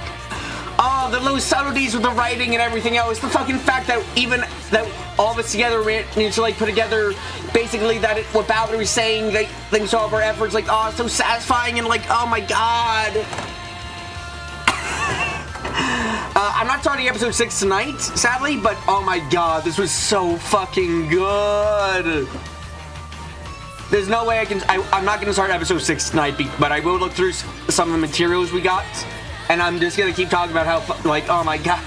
Oh, the little subtleties with the writing and everything else. The fucking fact that even that all of us together managed to like put together basically that what Balor was saying, like thanks to all of our efforts, like oh, so satisfying and like oh my god. I'm not starting episode 6 tonight, sadly, but oh my god, this was so fucking good. There's no way I'm not gonna start episode 6 tonight, but I will look through some of the materials we got. And I'm just gonna keep talking about how, like, oh my god.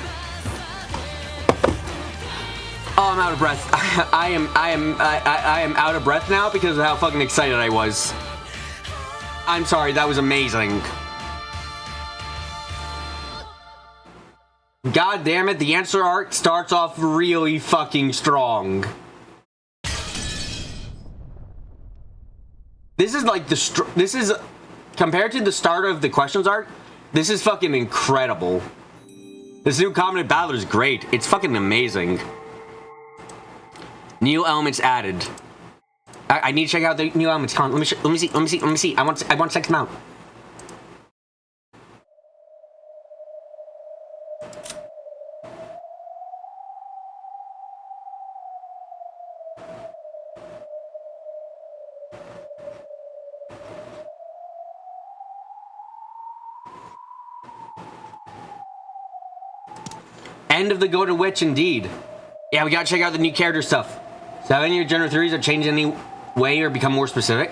Oh, I'm out of breath. I am out of breath now because of how fucking excited I was. I'm sorry, that was amazing. God damn it, the answer arc starts off really fucking strong. This is like this is compared to the start of the questions arc. This is fucking incredible. This new comment battle is great. It's fucking amazing. New elements added. I need to check out the new elements. Let me see. I want to check them out. End of the Golden Witch, indeed. Yeah, we gotta check out the new character stuff. So have any of your general theories that changed in any way or become more specific?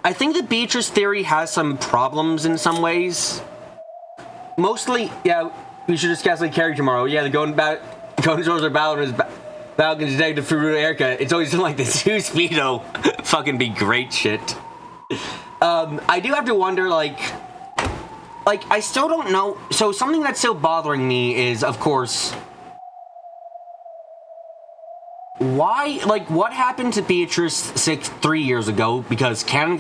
I think the Beatrice theory has some problems in some ways. Mostly, yeah, we should discuss the character tomorrow. Yeah, the Golden Swords are battling Falcon's Detective Furuta Erica. It's always like the two Speedo fucking be great shit. I do have to wonder, like, I still don't know. So something that's still bothering me is, of course, why, like, what happened to Beatrice 3 years ago? Because Canon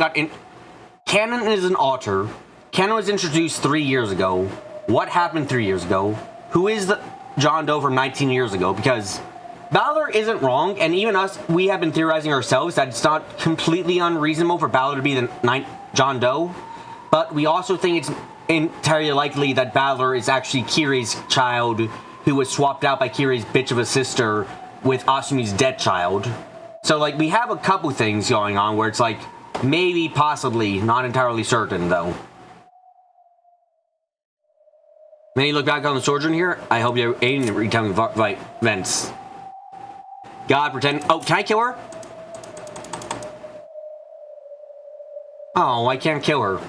Canon is an author. Canon was introduced 3 years ago. What happened 3 years ago? Who is the John Doe from 19 years ago? Because Balor isn't wrong, and even us, we have been theorizing ourselves that it's not completely unreasonable for Balor to be the John Doe, but we also think it's entirely likely that Balor is actually Kiri's child who was swapped out by Kiri's bitch of a sister with Asumi's dead child. So, like, we have a couple things going on where it's like, maybe, possibly, not entirely certain, though. May you look back on the sojourn here? I hope you're aiding in retelling events. God, pretend. Oh, can I kill her? Oh, I can't kill her.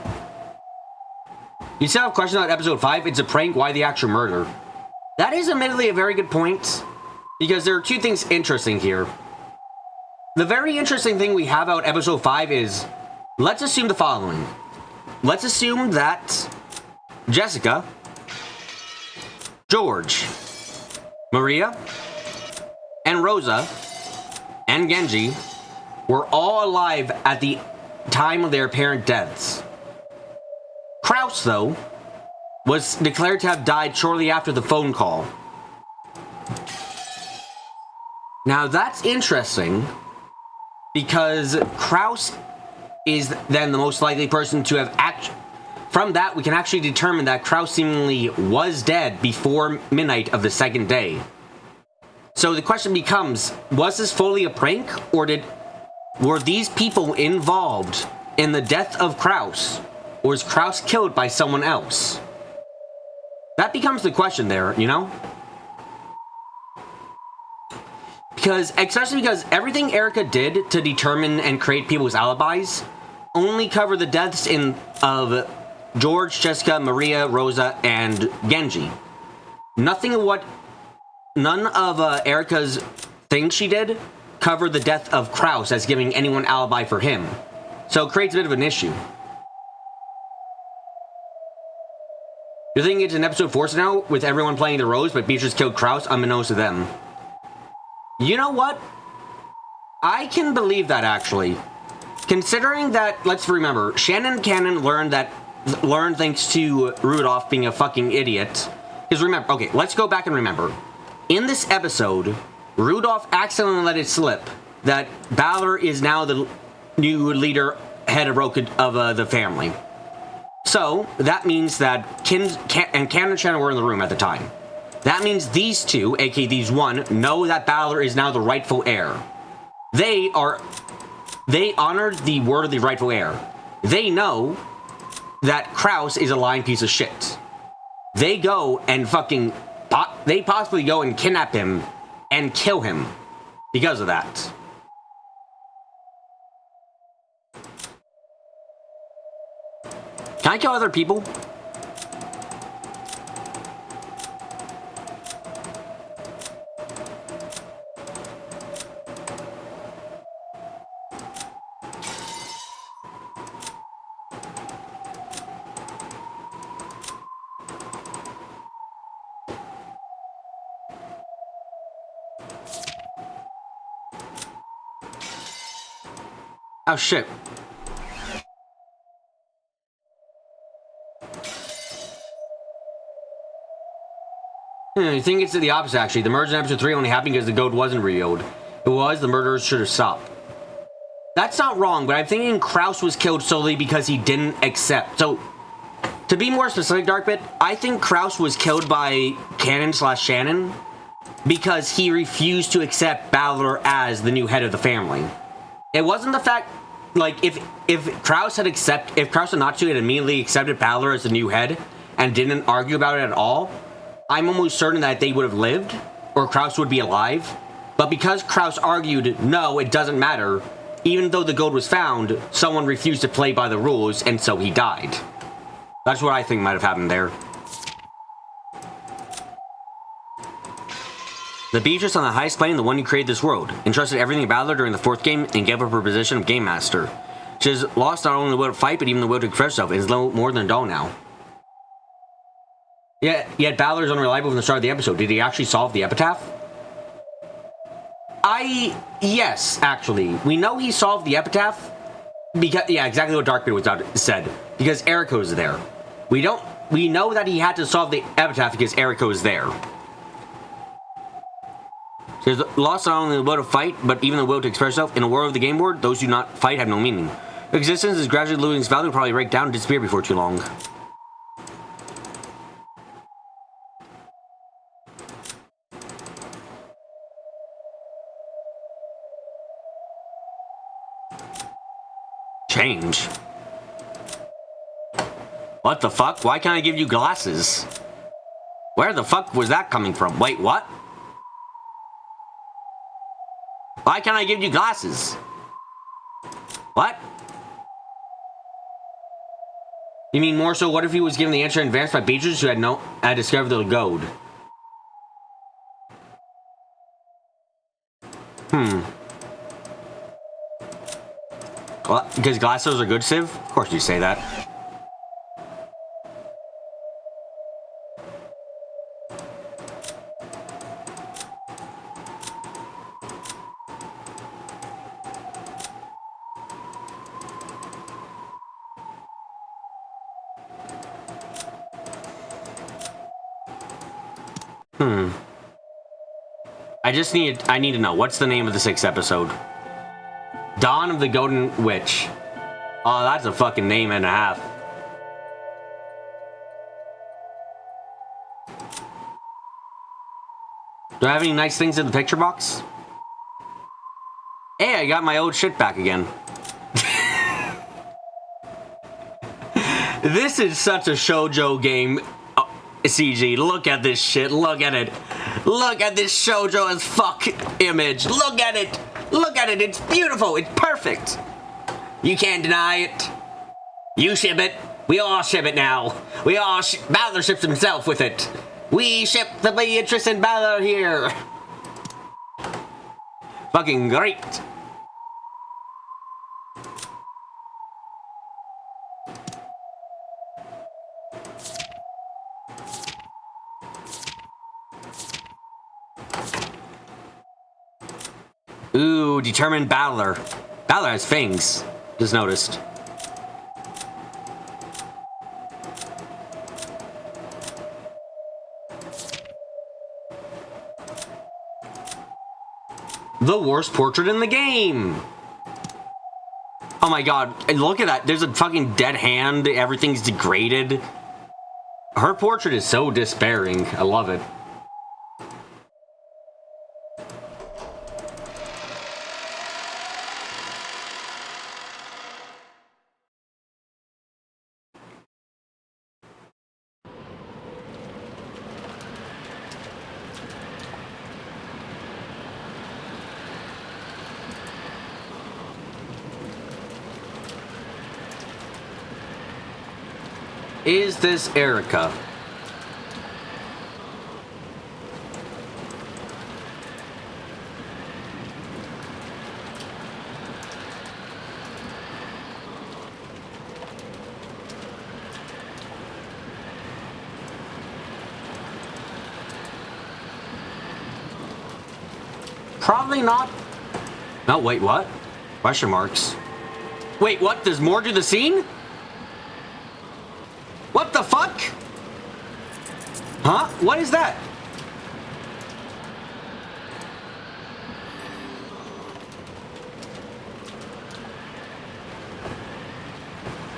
You still have questions about episode 5? It's a prank. Why the actual murder? That is admittedly a very good point, because there are two things interesting here. The very interesting thing we have about episode 5 is, let's assume the following. Let's assume that Jessica, George, Maria, and Rosa, and Genji were all alive at the time of their apparent deaths. Kraus, though, was declared to have died shortly after the phone call. Now that's interesting, because Kraus is then the most likely person to have from that we can actually determine that Kraus seemingly was dead before midnight of the second day. So the question becomes, was this fully a prank, or were these people involved in the death of Kraus, or was Kraus killed by someone else? That becomes the question there, you know? Especially because everything Erica did to determine and create people's alibis only cover the deaths of George, Jessica, Maria, Rosa, and Genji. None of Erica's things she did covered the death of Kraus as giving anyone alibi for him. So it creates a bit of an issue. You're thinking it's an episode 4 now with everyone playing the roles, but Beatrice killed Kraus unbeknownst to them. You know what? I can believe that, actually. Considering that, let's remember, Shannon Cannon learned thanks to Rudolph being a fucking idiot. Because remember, okay, let's go back and remember. In this episode, Rudolph accidentally let it slip that Balor is now the new leader, head of the family. So, that means that Canon and Shannon were in the room at the time. That means these two, aka these one, know that Balor is now the rightful heir. They honored the word of the rightful heir. They know that Kraus is a lying piece of shit. They go and they possibly go and kidnap him and kill him because of that. Can I kill other people? Oh shit. I think it's the opposite, actually. The murders in episode 3 only happened because the goat wasn't revealed. It was, the murderers should have stopped. That's not wrong, but I'm thinking Kraus was killed solely because he didn't accept. So, to be more specific, Darkbit, I think Kraus was killed by Canon/Shannon because he refused to accept Balor as the new head of the family. It wasn't the fact, like, if Kraus and Natsu had immediately accepted Balor as the new head and didn't argue about it at all, I'm almost certain that they would have lived, or Kraus would be alive. But because Kraus argued, no, it doesn't matter, even though the gold was found, someone refused to play by the rules, and so he died. That's what I think might have happened there. The Beatrice on the highest plane, the one who created this world, entrusted everything to Balor during the 4th game and gave up her position of Game Master. She has lost not only the will to fight, but even the will to express herself, and is no more than a doll now. Yet Balor is unreliable from the start of the episode. Did he actually solve the epitaph? Yes, actually. We know he solved the epitaph because, yeah, exactly what Darkbeard said. Because Eriko is there. We know that he had to solve the epitaph because Eriko is there. She has lost not only the will to fight, but even the will to express herself. In a world of the game board, those who do not fight have no meaning. Her existence is gradually losing its value, will probably break down and disappear before too long. Change? What the fuck? Why can't I give you glasses? Where the fuck was that coming from? Wait, what? Why can't I give you glasses? What? You mean more so, what if he was given the answer in advance by Beatrice who had discovered the gold? Well, because glasses are good, Civ? Of course you say that. I need to know, what's the name of the 6th episode? Dawn of the Golden Witch. Oh, that's a fucking name and a half. Do I have any nice things in the picture box? Hey, I got my old shit back again. This is such a shoujo game, CG. Look at this shit. Look at it. Look at this shoujo as fuck image. Look at it. Look at it. It's beautiful. It's perfect. You can't deny it. You ship it. We all ship it now. We all Balor ships himself with it. We ship the Beatrice and Balor here. Fucking great. Ooh, determined Balor. Balor has fangs. Just noticed. The worst portrait in the game. Oh my god, and look at that. There's a fucking dead hand. Everything's degraded. Her portrait is so despairing. I love it. Is this Erica? Probably not. No, wait, what? Question marks. Wait, what? There's more to the scene? What the fuck? Huh? What is that?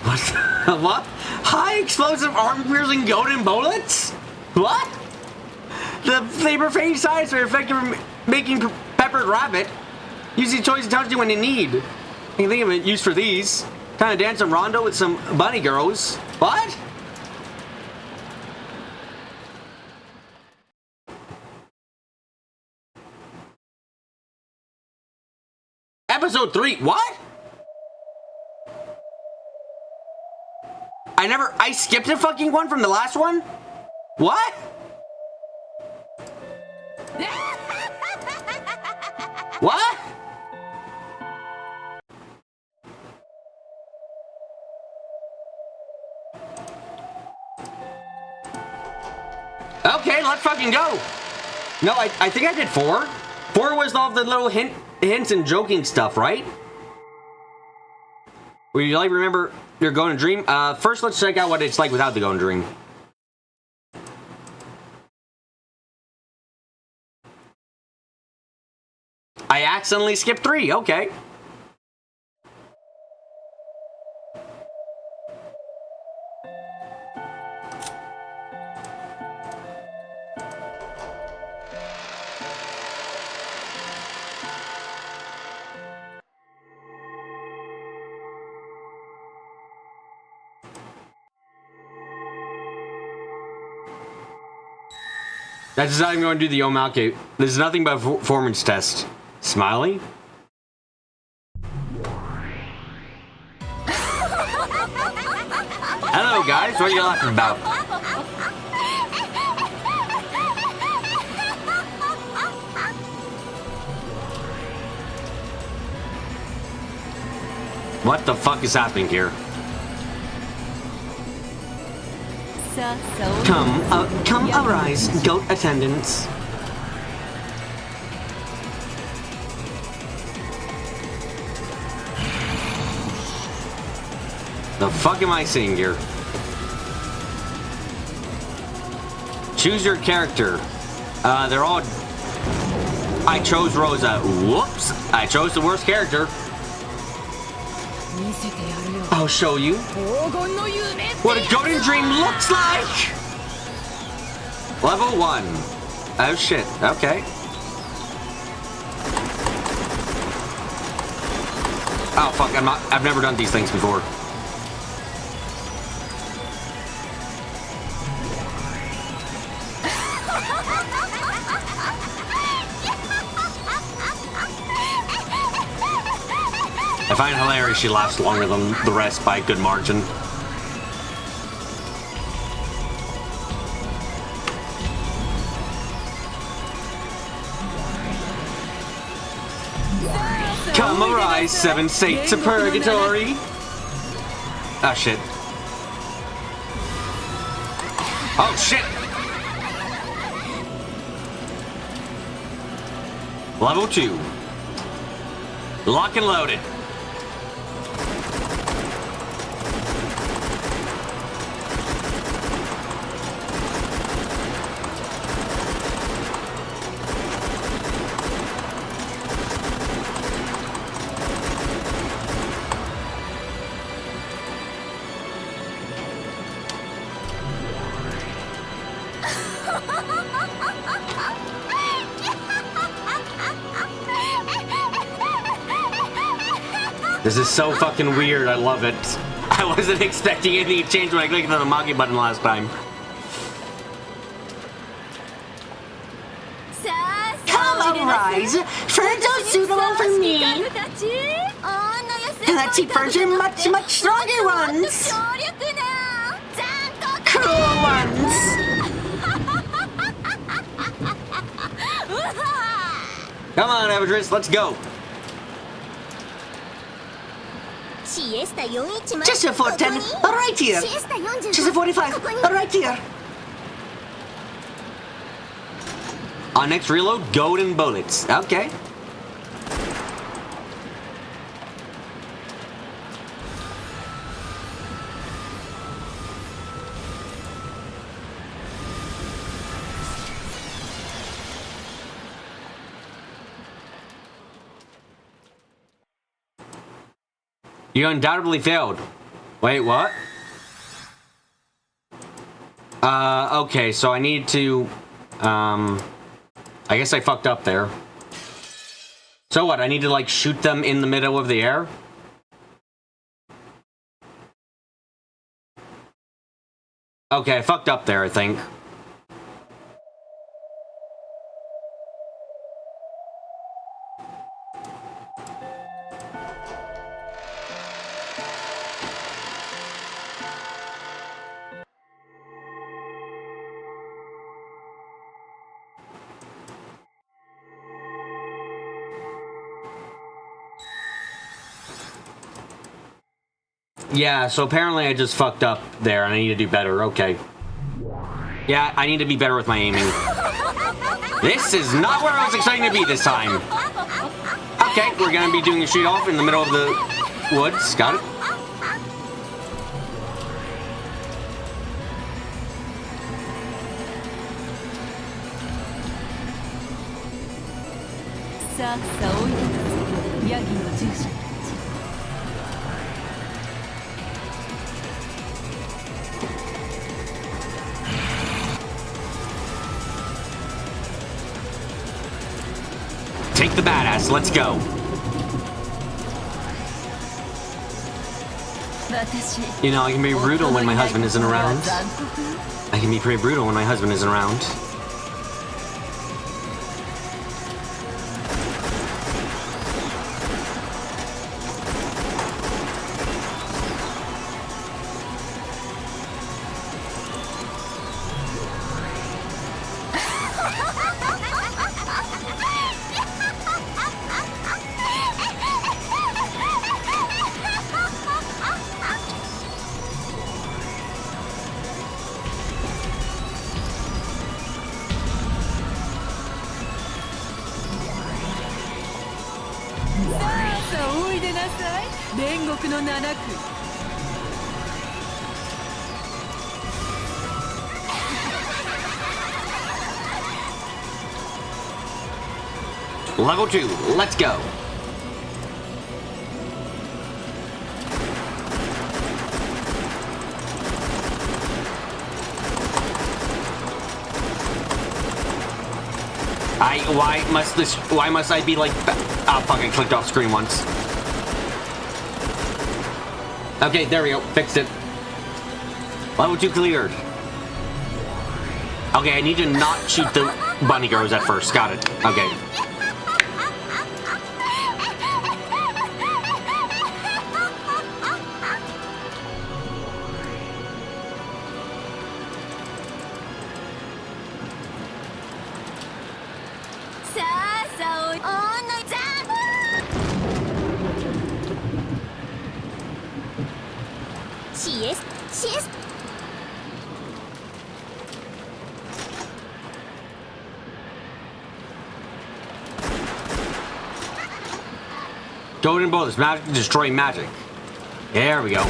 What? What? High explosive arm-piercing golden bullets? What? The flavor-phase sides are effective for making peppered rabbit. Use the choice intelligently when you need. You can think of it used for these. Kind of dance a rondo with some bunny girls. What? Episode 3. What? I skipped a fucking one from the last one? What? What? Okay, let's fucking go. No, I think I did 4. 4 was all the little hints and joking stuff, right? Would you like remember your Golden Dream? First, let's check out what it's like without the Golden Dream. I accidentally skipped 3. Okay. That's not even going to do the Umineko. This is nothing but a performance test. Smiley? Hello, guys. What are you laughing about? What the fuck is happening here? Come arise, goat attendants. The fuck am I seeing here? Choose your character. They're all... I chose Rosa. Whoops! I chose the worst character. I'll show you what a golden dream looks like! Level 1. Oh shit, okay. Oh fuck, I've never done these things before. I find it hilarious she laughs longer than the rest by a good margin. Come arise, 7 states of purgatory. Oh shit. Oh shit. Level 2. Lock and loaded. This is so fucking weird, I love it. I wasn't expecting anything to change when I clicked on the Maki button last time. Come arise, Virgil's suitable for me. And let's see Virgil much stronger ones. Cool ones. Come on, Evadris, let's go. Just a 410, right here. Just a 45, right here. Our next reload, golden bullets. Okay. You undoubtedly failed. Wait, what? Okay, so I need to, I guess I fucked up there. So what, I need to, like, shoot them in the middle of the air? Okay, I fucked up there, I think. Yeah, so apparently I just fucked up there and I need to do better. Okay. Yeah, I need to be better with my aiming. This is not where I was expecting to be this time. Okay, we're gonna be doing a shoot off in the middle of the woods. Got it. Take the badass, let's go. You know, I can be brutal when my husband isn't around. I can be pretty brutal when my husband isn't around. Level 2, let's go. Why must I be like, oh fuck, I clicked off screen once. Okay, there we go, fixed it. Level 2 cleared. Okay, I need to not shoot the bunny girls at first, got it, okay. Golden bullets, magic to destroy magic. There we go.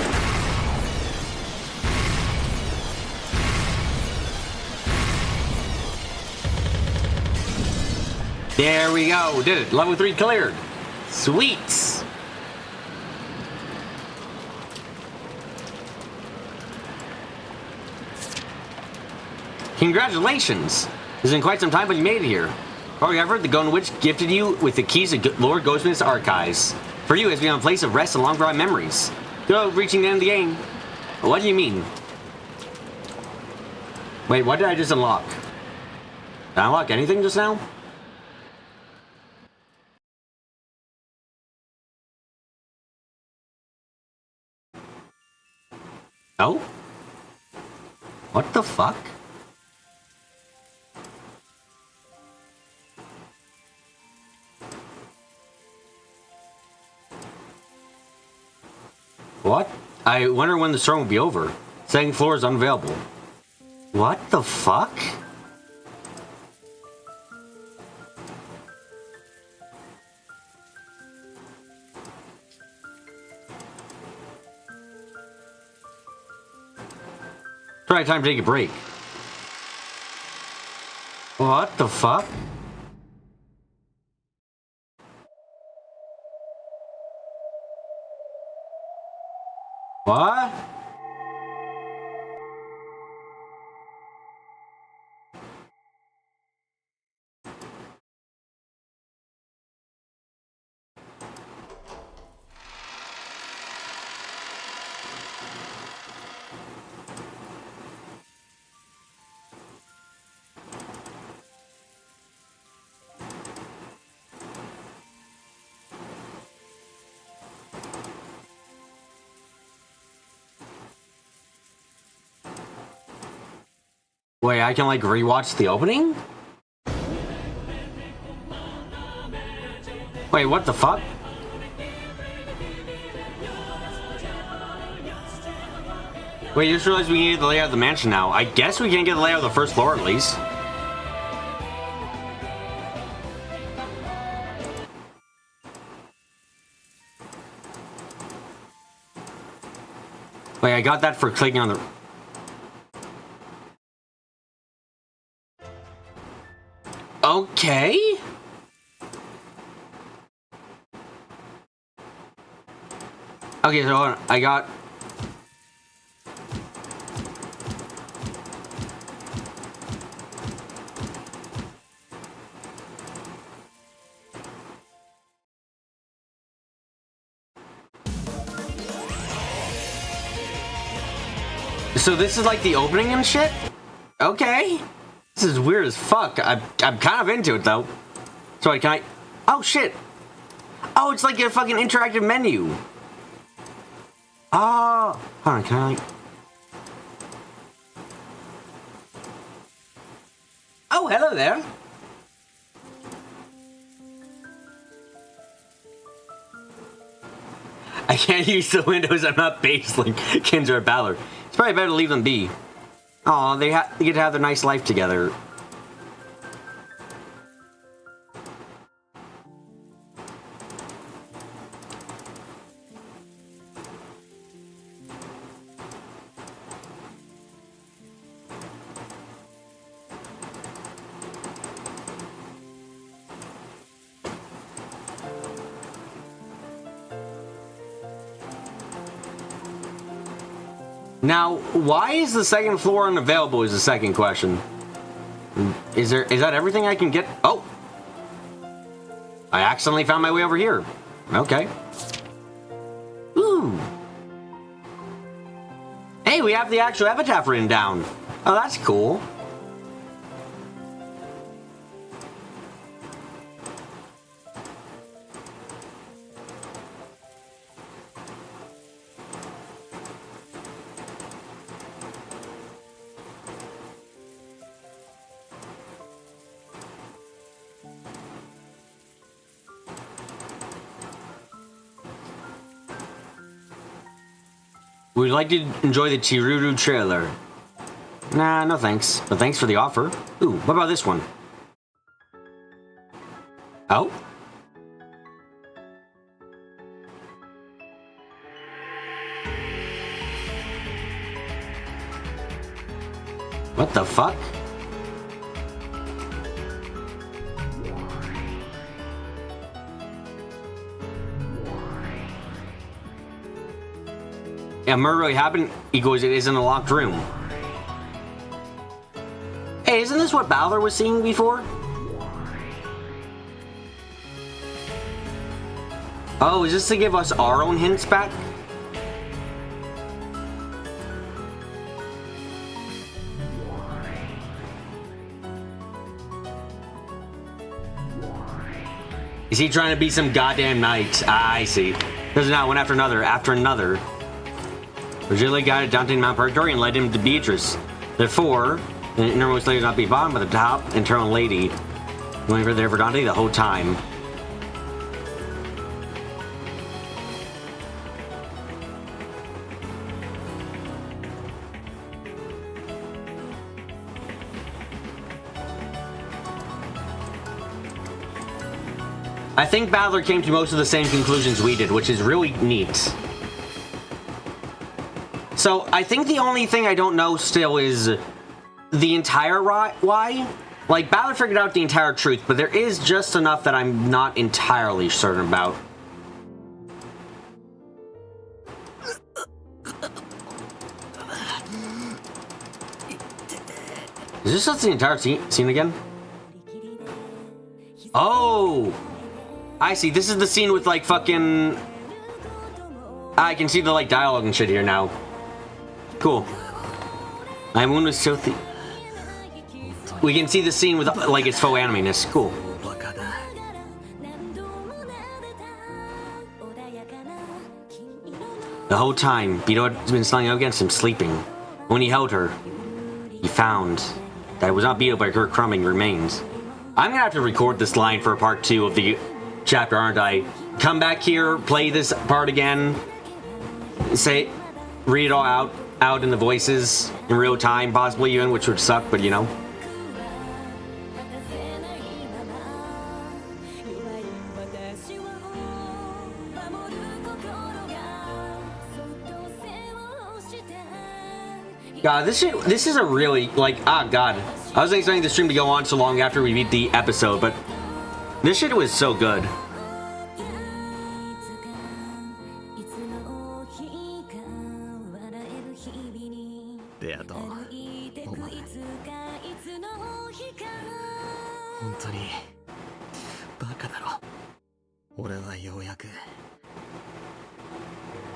There we go. Did it. Level 3 cleared. Sweet. Congratulations. It's been quite some time, but you made it here. However, the Golden Witch gifted you with the keys to Lord Ghostman's archives. For you, it's been a place of rest and long-forgotten memories. Go, reaching the end of the game. What do you mean? Wait, what did I just unlock? Did I unlock anything just now? Oh? What the fuck? What? I wonder when the storm will be over. Second floor is unavailable. What the fuck? Right time to take a break. What the fuck? What? Wait, I can like rewatch the opening? Wait, what the fuck? Wait, you just realized we can get the layout of the mansion now. I guess we can get the layout of the first floor at least. Wait, I got that for clicking on the... Okay. Okay, so hold on. I got... So this is like the opening and shit? Okay. This is weird as fuck. I'm kind of into it though. Sorry, can I... Oh shit. Oh, it's like a fucking interactive menu. Oh. Hold on, can I like... Oh, hello there. I can't use the windows. I'm not baseling Kinzer or Balor. It's probably better to leave them be. Aw, they get to have their nice life together. Now, why is the second floor unavailable is the second question. Is that everything I can get? Oh! I accidentally found my way over here. Okay. Ooh. Hey, we have the actual epitaph written down. Oh, that's cool. We'd like to enjoy the Chiruru trailer. Nah, no thanks. But thanks for the offer. Ooh, what about this one? Oh? What the fuck? Yeah, murder really happened. He goes, it is in a locked room. Hey, isn't this what Balor was seeing before? Oh, is this to give us our own hints back? Is he trying to be some goddamn knight? Ah, I see. There's not one after another. Originally guided Dante in Mount Purgatory and led him to Beatrice. Therefore, the innermost lady not be bottom, but the top internal lady. Going for there for Dante the whole time. I think Balor came to most of the same conclusions we did, which is really neat. So, I think the only thing I don't know still is the entire why. Like, Balor figured out the entire truth, but there is just enough that I'm not entirely certain about. Is this just the entire scene again? Oh! I see. This is the scene with, like, fucking... I can see the, like, dialogue and shit here now. Cool. My moon was so thick. We can see the scene with, like, its faux anime-ness. Cool. バカだ。 The whole time, Beto had been snuggling against him, sleeping. When he held her, he found that it was not Beto but her crumbling remains. I'm gonna have to record this line for part 2 of the chapter, aren't I? Come back here, play this part again, read it all out in the voices in real time, possibly even, which would suck, but you know. God, this is a really, like, God. I wasn't expecting the stream to go on so long after we beat the episode, but this shit was so good. ベアと、お前、本当にバカだろ。俺はようやく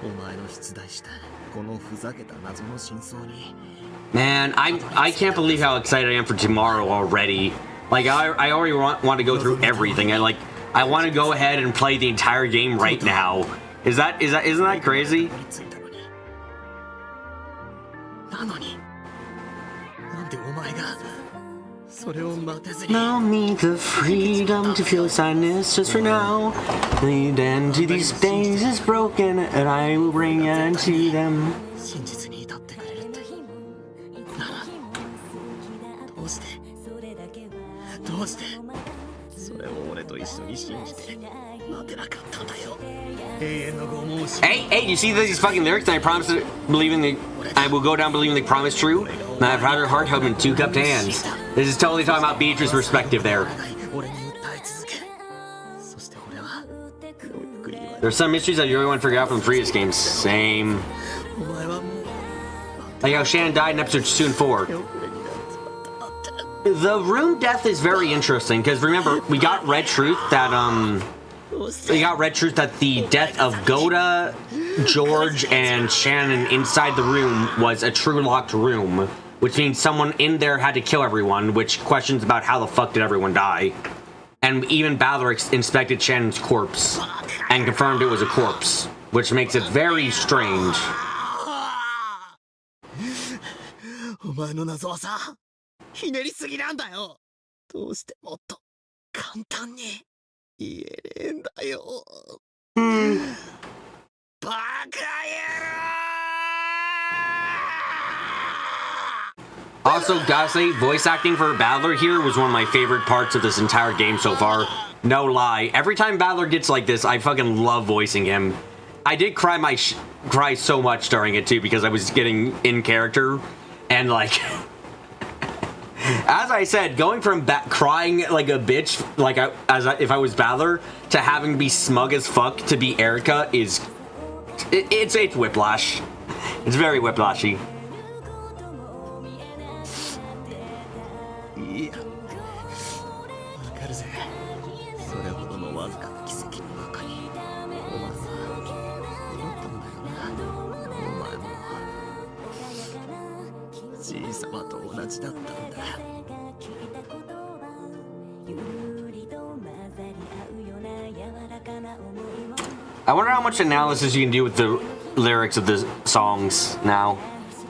お前の出題したこのふざけた謎の真相に。 Man, I can't believe how excited I am for tomorrow already. Like, I already want to go through everything. I want to go ahead and play the entire game right now. Isn't that crazy? なのに、なんでお前がそれを待てずに。 Allow me the freedom to feel sadness just for now. Lead into these days is broken, and I will bring an end to them. 真実に至ってくれるってなら、どうしてそれを俺と一緒に信じて待てなかったんだよ。永遠の拷問をし。 Hey, you see these fucking lyrics? I promise to I will go down believing the promise true. And I have had her heart held in 2 cupped hands. This is totally talking about Beatrice's perspective there. 俺に訴え続け、そして俺はようやく言われ There's some mysteries that you really want to figure out from the previous games. Same. お前はもう Like how Shannon died in episode 2 and 4. 手遅れになっちまった。 The room death is very interesting because remember we got red truth that the death of Goda, George, and Shannon inside the room was a true locked room, which means someone in there had to kill everyone, which questions about how the fuck did everyone die. And even Balor inspected Shannon's corpse and confirmed it was a corpse, which makes it very strange. お前の謎はさ、ひねりすぎなんだよ。どうしてもっと簡単に言えねえんだよ。バカ野郎！ Also, gotta say, voice acting for Balor here was one of my favorite parts of this entire game so far. No lie. Every time Balor gets like this, I fucking love voicing him. I did cry so much during it too because I was getting in character and like as I said, going from crying like a bitch if I was Balor to having to be smug as fuck to be Erica is it's whiplash. It's very whiplashy. いや、わかるぜ。それほどのわずかな奇跡の中に、お前は祈ったんだよな。お前もじいさまと同じだったんだ。 I wonder how much analysis you can do with the lyrics of the songs now.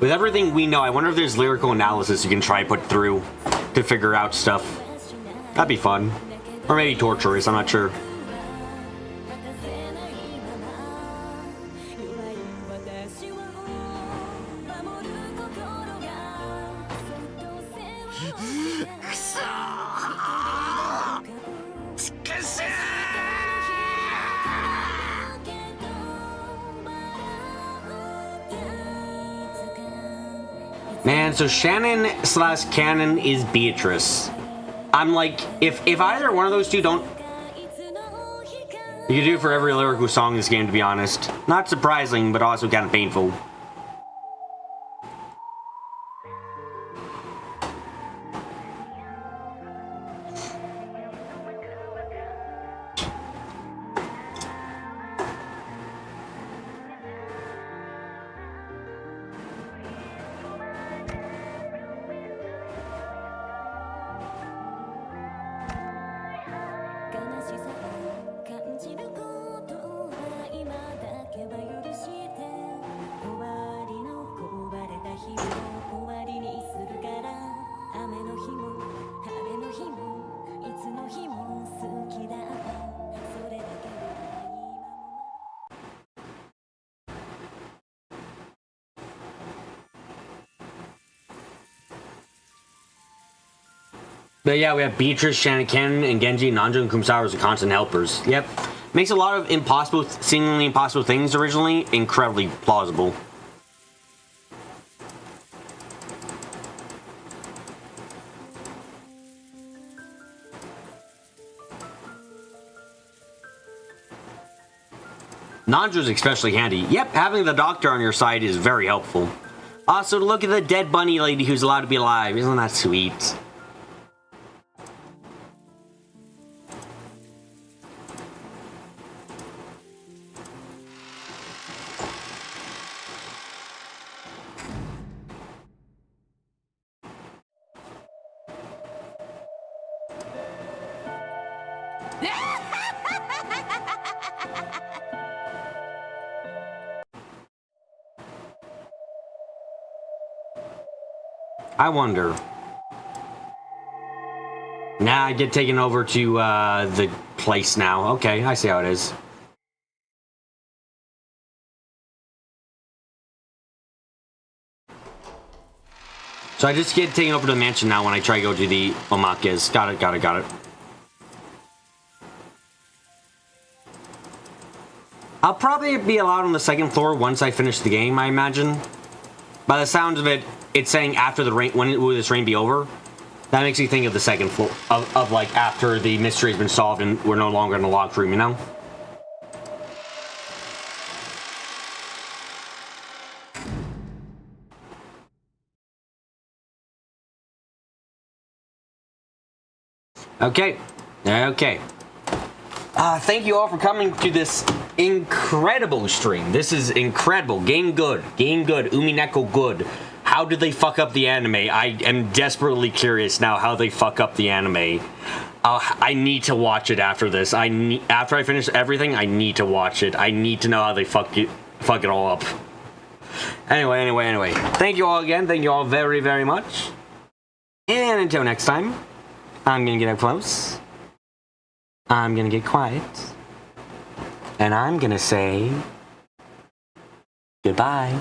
With everything we know, I wonder if there's lyrical analysis you can try put through to figure out stuff. That'd be fun. Or maybe torturous, I'm not sure. Man, so Shannon/Canon is Beatrice. I'm like, if either one of those two don't... You could do for every lyrical song in this game, to be honest. Not surprising, but also kind of painful. But yeah, we have Beatrice, Shannon Cannon, and Genji, Nanjo, and Kumasawa as the constant helpers. Yep. Makes a lot of impossible, seemingly impossible things originally incredibly plausible. Nanjo's especially handy. Yep, having the doctor on your side is very helpful. Also, look at the dead bunny lady who's allowed to be alive. Isn't that sweet? I wonder. Nah, I get taken over to the place now. Okay, I see how it is. So I just get taken over to the mansion now when I try to go to the Omakes. Got it, got it, got it. I'll probably be allowed on the second floor once I finish the game, I imagine. By the sounds of it, it's saying after the rain, when will this rain be over? That makes me think of the second floor, of like after the mystery has been solved and we're no longer in the locked room, you know? Okay, okay. Thank you all for coming to this incredible stream. This is incredible. Game good. Game good. Umineko good. How did they fuck up the anime? I am desperately curious now how they fuck up the anime. I need to watch it after this. After I finish everything, I need to watch it. I need to know how they fuck it all up. Anyway. Thank you all again. Thank you all very, very much. And until next time, I'm gonna get up close. I'm gonna get quiet. And I'm gonna say goodbye.